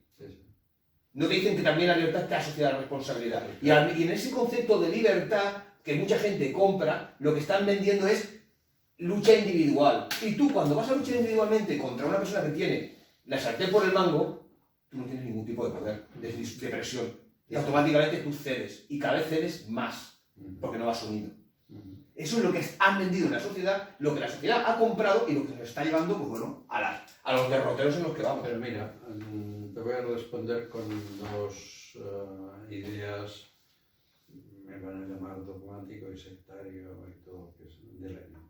No te dicen que también la libertad está asociada a la responsabilidad. Y en ese concepto de libertad que mucha gente compra, lo que están vendiendo es lucha individual. Y tú cuando vas a luchar individualmente contra una persona que tiene la sartén por el mango, tú no tienes ningún tipo de poder, de presión. Y automáticamente tú cedes. Y cada vez cedes más, porque no vas unido. Eso es lo que han vendido en la sociedad, lo que la sociedad ha comprado y lo que nos está llevando, pues bueno, a los derroteros en los que vamos. Pero mira, te voy a responder con dos ideas, me van a llamar dogmático y sectario y todo, que es de Lenin.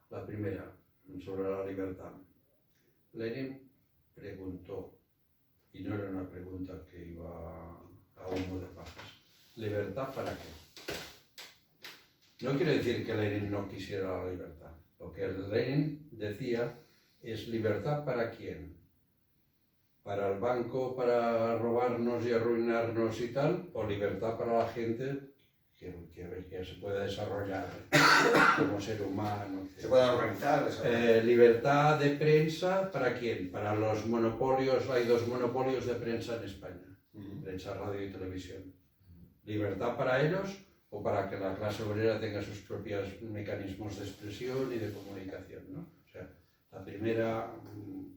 La primera, sobre la libertad. Lenin preguntó, y no era una pregunta que iba a humo de pajas, ¿libertad para qué? No quiere decir que Lenin no quisiera la libertad. Lo que Lenin decía es libertad para quién. ¿Para el banco, para robarnos y arruinarnos y tal? ¿O libertad para la gente que se pueda desarrollar como ser humano? Se pueda organizar. Libertad de prensa, ¿para quién? Para los monopolios. Hay dos monopolios de prensa en España. Prensa, radio y televisión. ¿Libertad para ellos? O para que la clase obrera tenga sus propios mecanismos de expresión y de comunicación, ¿no? O sea, la primera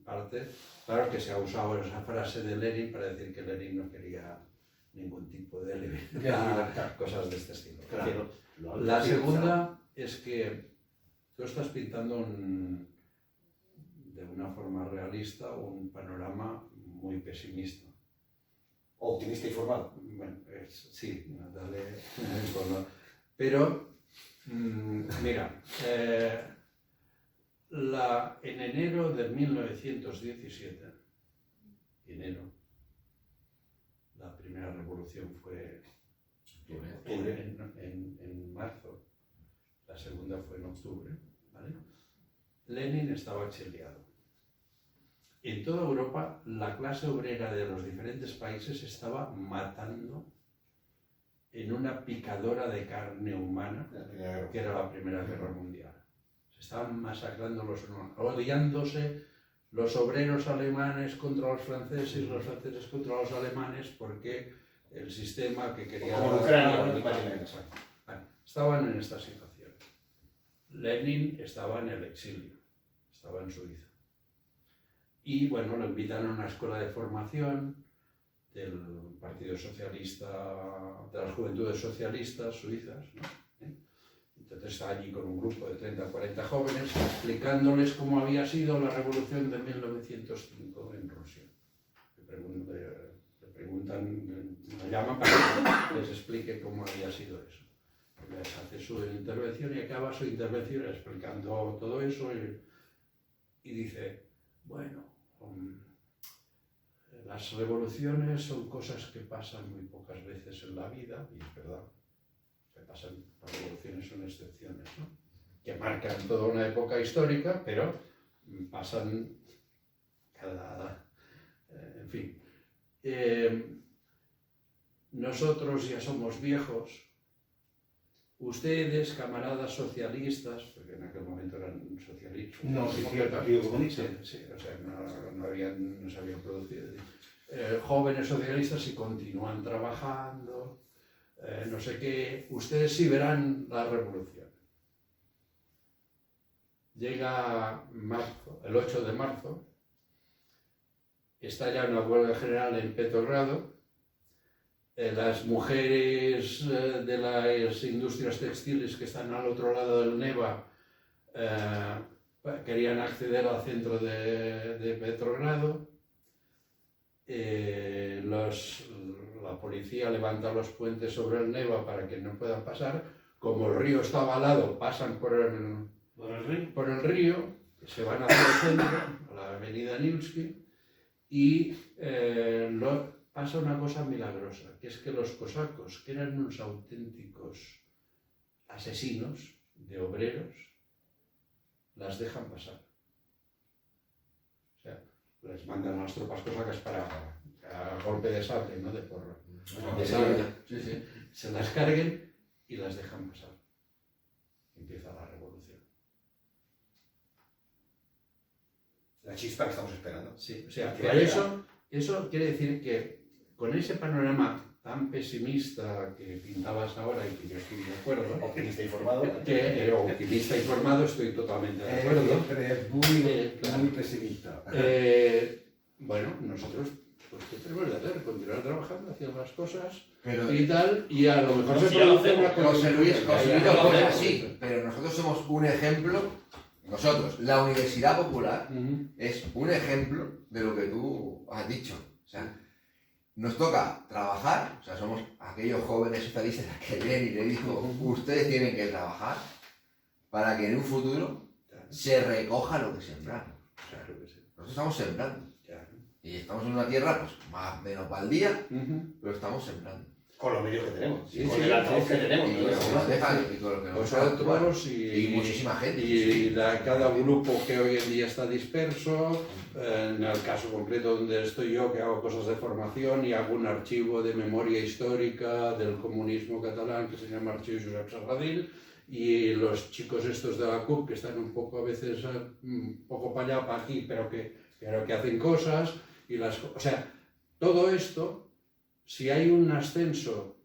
parte, claro que se ha usado esa frase de Lenin para decir que Lenin no quería ningún tipo de libertad, cosas de este estilo. Claro. La segunda es que tú estás pintando de una forma realista un panorama muy pesimista. Optimista y formal. Bueno, sí, dale. Pero, mira, en enero de 1917, la primera revolución fue en marzo, la segunda fue en octubre, ¿vale? Lenin estaba exiliado. En toda Europa, la clase obrera de los diferentes países estaba matando en una picadora de carne humana, que era la Primera Guerra Mundial. Se estaban masacrando odiándose los obreros alemanes contra los franceses y los franceses contra los alemanes, porque el sistema que quería... Como Ucrania, estaban en esta situación. Lenin estaba en el exilio, estaba en Suiza. Y bueno, lo invitan a una escuela de formación del Partido Socialista, de las Juventudes Socialistas Suizas, ¿no? Entonces está allí con un grupo de 30 o 40 jóvenes explicándoles cómo había sido la revolución de 1905 en Rusia. Le preguntan, me llaman para que les explique cómo había sido eso. Les hace su intervención y acaba su intervención explicando todo eso y dice, bueno, las revoluciones son cosas que pasan muy pocas veces en la vida, y es verdad, las revoluciones son excepciones, ¿no? Que marcan toda una época histórica, pero pasan en fin. Nosotros ya somos viejos, ustedes, camaradas socialistas, porque en aquel momento eran socialistas, No existía el Partido Comunista. sí, o sea, no se habían producido. Jóvenes socialistas si continúan trabajando, no sé qué, ustedes sí verán la revolución. Llega marzo, el 8 de marzo, estalla una huelga general en Petrogrado. Las mujeres de las industrias textiles que están al otro lado del Neva querían acceder al centro de Petrogrado. La policía levanta los puentes sobre el Neva para que no puedan pasar. Como el río estaba al lado, pasan por el río, se van hacia el centro, a la avenida Nevsky, y pasa una cosa milagrosa, que es que los cosacos, que eran unos auténticos asesinos de obreros, las dejan pasar. O sea, les mandan a las tropas cosacas para a golpe de sable, no de porra. De sable, se las carguen y las dejan pasar. Empieza la revolución. La chispa que estamos esperando. Sí, o sea, por eso quiere decir que con ese panorama tan pesimista que pintabas ahora y que yo estoy de acuerdo, Optimista informado. que optimista informado estoy totalmente de acuerdo. Es muy pesimista. Bueno, nosotros pues ¿qué tenemos de hacer? Continuar trabajando, haciendo las cosas Pero, y tal, y a lo mejor No, se si ya lo produce una hacemos, José Luis coyuntura. lo pone así, pero nosotros somos un ejemplo, nosotros, la Universidad Popular, Ujú. es un ejemplo de lo que tú has dicho. O sea, nos toca trabajar, o sea, somos aquellos jóvenes socialistas que ven y le digo, ustedes tienen que trabajar para que en un futuro se recoja lo que sembramos. O sea, Claro que sí. nosotros estamos sembrando. Claro. Y estamos en una tierra, pues, más o menos baldía, Ujú. pero estamos sembrando. Con los medios que tenemos. Sí, con sí, el altavoz que tenemos. Y ¿no? con lo que nos dejan, y con lo que nos Vosotros y muchísima gente. y cada grupo que hoy en día está disperso, en el caso concreto donde estoy yo, que hago cosas de formación y hago un archivo de memoria histórica del comunismo catalán que se llama Archivo Josep Serradell, y los chicos estos de la CUP que están un poco a veces un poco para allá, para aquí, pero que hacen cosas, y o sea, todo esto, si hay un ascenso,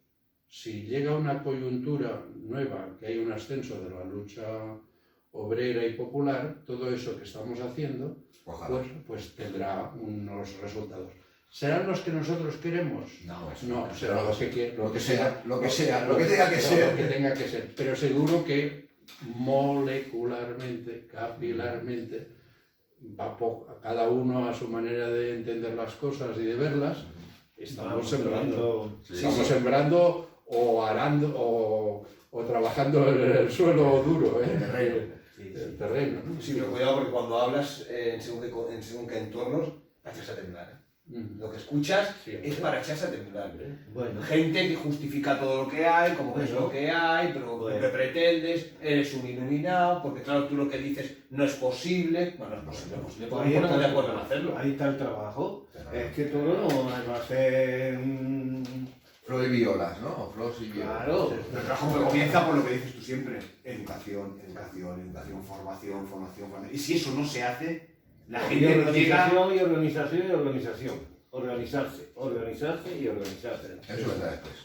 si llega una coyuntura nueva, que hay un ascenso de la lucha obrera y popular, todo eso que estamos haciendo, Ojalá. pues tendrá unos resultados. ¿Serán los que nosotros queremos? No, No, será lo que lo que tenga que ser. Lo que tenga que ser. Pero seguro que molecularmente, capilarmente, cada uno a su manera de entender las cosas y de verlas, estamos sembrando. Estamos sembrando o arando o trabajando el suelo duro, El terreno. el terreno, ¿no? Sí, pero cuidado porque cuando hablas en según qué entornos, echas a temblar. Ujú. Lo que escuchas Sí, es para echarse a temblar. Bueno, Gente que justifica todo lo que hay, como que es Bueno. lo que hay, pero Bueno. lo que pretendes, eres un iluminado, porque claro, tú lo que dices no es posible. Bueno, no es posible, pues podemos ahí estar de está- acuerdo en hacerlo. ahí está el trabajo. Es que todo no va a ser... Flor y violas, ¿no? O flores y violas. Claro. El trabajo comienza por lo que dices tú siempre: educación, educación, educación, formación, formación, formación. Y si eso no se hace, la Y gente no llega. organización, y organización, y organización. Organizarse, organizarse y organizarse. Eso vendrá después.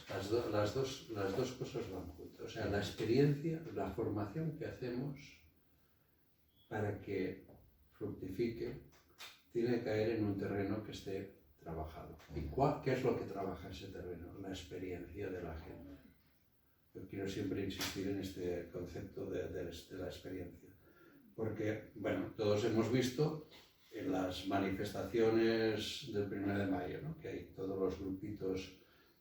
Las dos cosas van juntas. O sea, la experiencia, la formación que hacemos para que fructifique, tiene que caer en un terreno que esté trabajado. ¿Y qué es lo que trabaja ese terreno? La experiencia de la gente. Yo quiero siempre insistir en este concepto de la experiencia. Porque, bueno, todos hemos visto en las manifestaciones del 1 de mayo, ¿no? Que hay todos los grupitos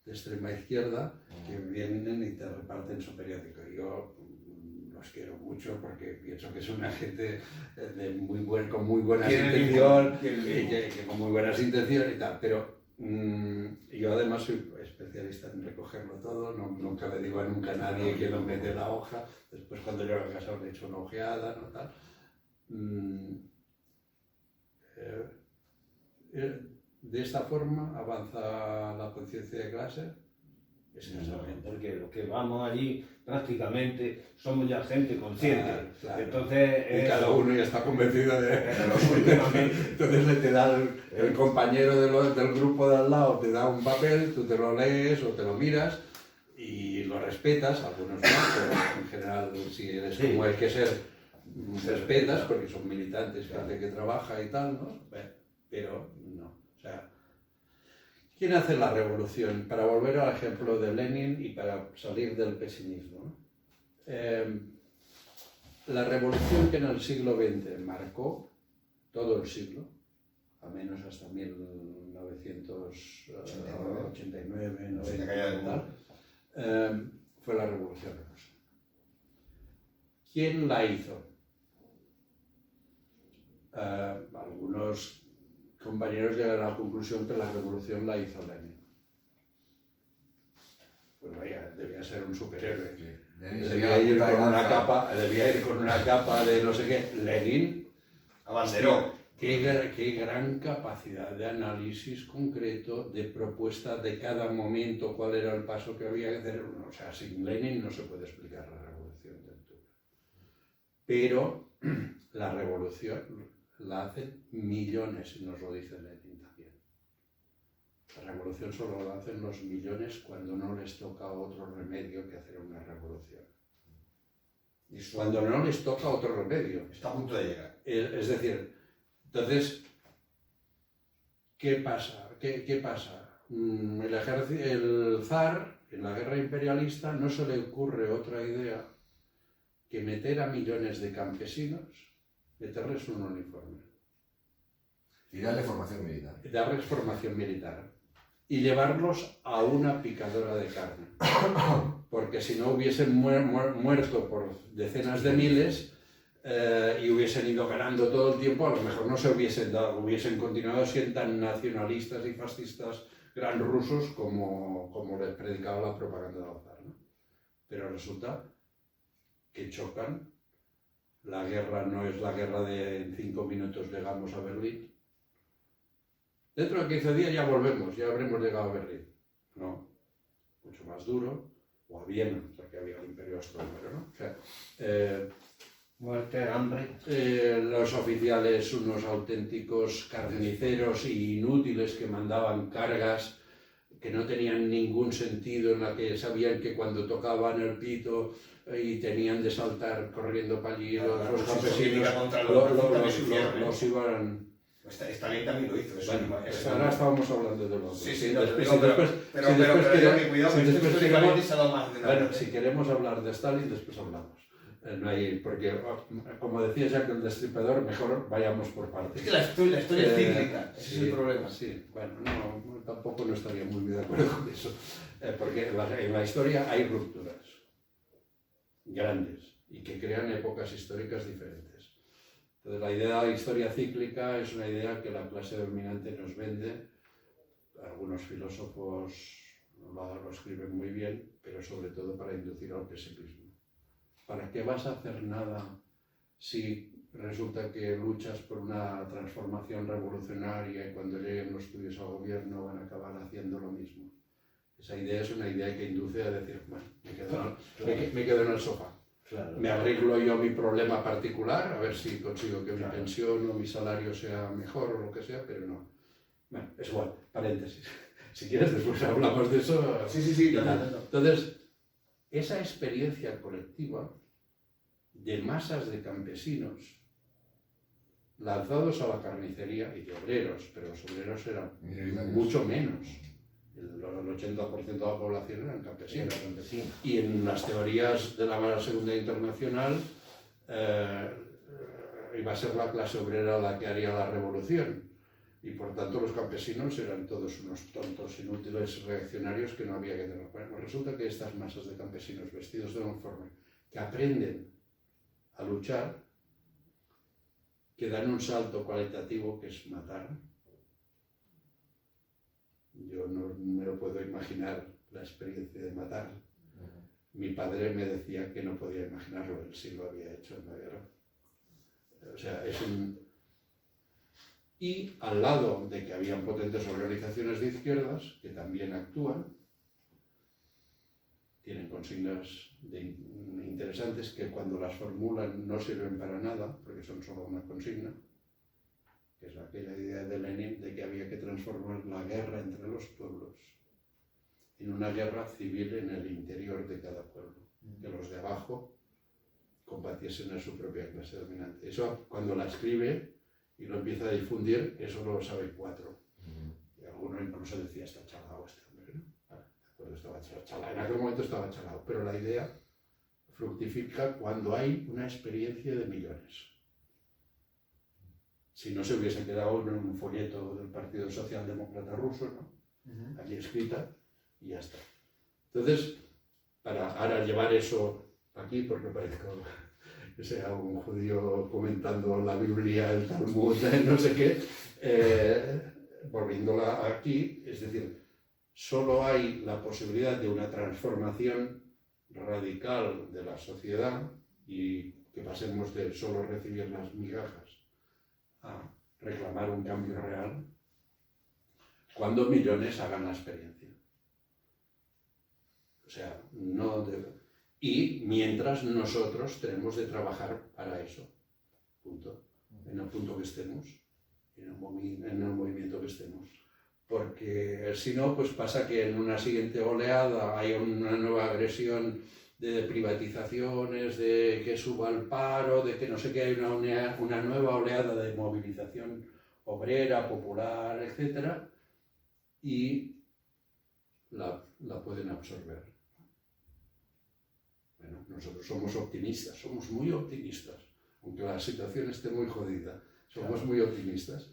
de extrema izquierda que vienen y te reparten su periódico. Yo los quiero mucho porque pienso que es una gente con muy buenas intenciones, que con muy buenas intenciones y tal, pero yo además soy especialista en recogerlo todo, nunca le digo a nunca a nadie que lo mete en la hoja, después cuando llego a casa le echo una ojeada, ¿no? Tal. De esta forma avanza la conciencia de clase. Exactamente, porque los que vamos allí prácticamente somos ya gente consciente. Claro. Entonces, Y cada uno ya está convencido de los últimamente. Entonces le te da el compañero del grupo de al lado, te da un papel, tú te lo lees o te lo miras y lo respetas, algunos no, pero en general si eres Sí. como hay que ser, respetas porque son militantes, gente que trabaja y tal, ¿no? Pero no. O sea, ¿quién hace la revolución? Para volver al ejemplo de Lenin y para salir del pesimismo, ¿no? La revolución que en el siglo XX marcó todo el siglo, a menos hasta 1989, 90, fue la Revolución Rusa. ¿Quién la hizo? Algunos compañeros llegan a la conclusión que la revolución la hizo Lenin. Pues vaya, debía ser un superhéroe. Debía ir con una capa de no sé qué. Lenin Abanderó. qué gran capacidad de análisis concreto, de propuesta de cada momento, cuál era el paso que había que hacer. O sea, sin Lenin no se puede explicar la revolución de octubre. Pero la revolución la hacen millones, y nos lo dice Lenin también. La revolución solo la hacen los millones cuando no les toca otro remedio que hacer una revolución. Y cuando no les toca otro remedio. Está a punto de llegar. Es decir, entonces, ¿qué pasa? ¿Qué pasa? El zar, en la guerra imperialista, no se le ocurre otra idea que meter a millones de campesinos, meterles un uniforme. Y darle formación militar. Darles formación militar. Y llevarlos a una picadora de carne. Porque si no hubiesen muerto por decenas de miles y hubiesen ido ganando todo el tiempo, a lo mejor no se hubiesen dado, hubiesen continuado siendo tan nacionalistas y fascistas gran rusos como les predicaba la propaganda del zar, ¿no? Pero resulta que chocan. La guerra no es la guerra de en 5 minutos llegamos a Berlín. Dentro de 15 días ya volvemos, ya habremos llegado a Berlín. No, mucho más duro, o a Viena, porque había el imperio austrohúngaro, ¿no? O sea, Muerte, hambre. los oficiales, unos auténticos carniceros y inútiles que mandaban cargas que no tenían ningún sentido, en la que sabían que cuando tocaban el pito y tenían de saltar corriendo para allí, los campesinos los iban... Stalin también lo hizo. Bueno, ahora estábamos hablando de los Sí, si queremos hablar de Stalin, después hablamos. No hay, porque, como decía Jack el Destripador, mejor vayamos por partes. Es que la historia es cíclica, ese es el problema. Sí, bueno, no, tampoco no estaría muy de acuerdo con eso, porque en la historia hay rupturas grandes y que crean épocas históricas diferentes. Entonces, la idea de la historia cíclica es una idea que la clase dominante nos vende. Algunos filósofos lo escriben muy bien, pero sobre todo para inducir al pesimismo. ¿Para qué vas a hacer nada si resulta que luchas por una transformación revolucionaria y cuando lleguen los tuyos al gobierno van a acabar haciendo lo mismo? Esa idea es una idea que induce a decir, bueno, me quedo en el sofá. Claro. Me arreglo yo mi problema particular, a ver si consigo que mi pensión o mi salario sea mejor o lo que sea, pero no. Bueno, es igual, paréntesis. Si quieres, después hablamos de eso. Sí, claro. Entonces, esa experiencia colectiva de masas de campesinos lanzados a la carnicería y de obreros, pero los obreros eran mucho menos. El 80% de la población eran campesinos. Y en las teorías de la Segunda Internacional iba a ser la clase obrera la que haría la revolución. Y por tanto los campesinos eran todos unos tontos, inútiles, reaccionarios que no había que tener. Bueno, pues resulta que estas masas de campesinos vestidos de uniforme, que aprenden a luchar, que dan un salto cualitativo que es matar. Yo no me lo puedo imaginar, la experiencia de matar. Mi padre me decía que no podía imaginarlo, él sí lo había hecho en la guerra. O sea, es un... Y al lado de que habían potentes organizaciones de izquierdas que también actúan, tienen consignas interesantes que cuando las formulan no sirven para nada, porque son solo una consigna, que es aquella idea de Lenin de que había que transformar la guerra entre los pueblos en una guerra civil en el interior de cada pueblo, que los de abajo combatiesen a su propia clase dominante. Eso, cuando la escribe y lo empieza a difundir, eso lo sabe 4. Y alguno incluso decía, está chalado este hombre, ¿no? Vale, de acuerdo, estaba chalado. En aquel momento estaba chalado, pero la idea fructifica cuando hay una experiencia de millones. Si no se hubiese quedado en un folleto del Partido Socialdemócrata Ruso, ¿no? Allí escrita y ya está. Entonces, para ahora llevar eso aquí, porque parezco que sea un judío comentando la Biblia, el Talmud, no sé qué, volviéndola aquí, es decir, solo hay la posibilidad de una transformación radical de la sociedad y que pasemos de solo recibir las migajas a reclamar un cambio real cuando millones hagan la experiencia. O sea, no debe... Y mientras nosotros tenemos de trabajar para eso, punto, en el punto que estemos, en el movimiento que estemos. Porque si no, pues pasa que en una siguiente oleada hay una nueva agresión de privatizaciones, de que suba el paro, de que no sé qué, hay una nueva oleada de movilización obrera, popular, etc. Y la pueden absorber. Bueno, nosotros somos optimistas, somos muy optimistas, aunque la situación esté muy jodida, somos muy optimistas.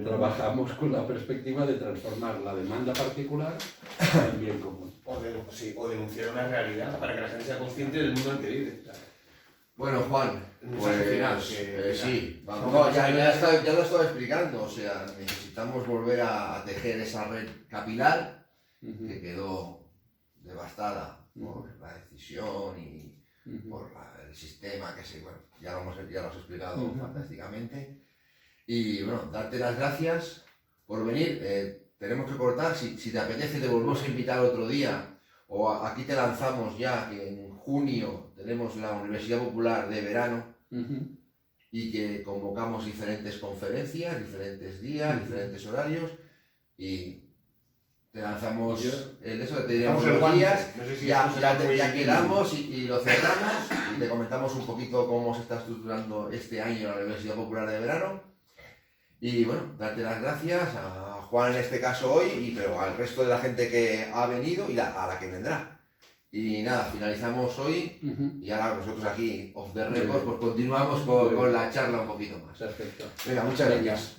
Trabajamos con la perspectiva de transformar la demanda particular en bien común. O denunciar una realidad para que la gente sea consciente del mundo en que vive. Bueno, Juan, Mensaje final, sí, vamos, no, ya lo estaba explicando, o sea, necesitamos volver a tejer esa red capilar que quedó devastada por la decisión y por el sistema que se, bueno, ya lo has explicado fantásticamente. Y bueno, darte las gracias por venir. Tenemos que cortar, si te apetece te volvemos a invitar otro día, o aquí te lanzamos ya que en junio tenemos la Universidad Popular de verano y que convocamos diferentes conferencias, diferentes días, diferentes horarios y te lanzamos eso, te diremos los días, no sé si ya quedamos y lo cerramos y te comentamos un poquito cómo se está estructurando este año la Universidad Popular de verano. Y bueno, darte las gracias a Juan en este caso hoy, pero al resto de la gente que ha venido y a la que vendrá. Y nada, finalizamos hoy y ahora nosotros aquí, off the record, pues continuamos con la charla un poquito más. Perfecto. Venga, muchas gracias.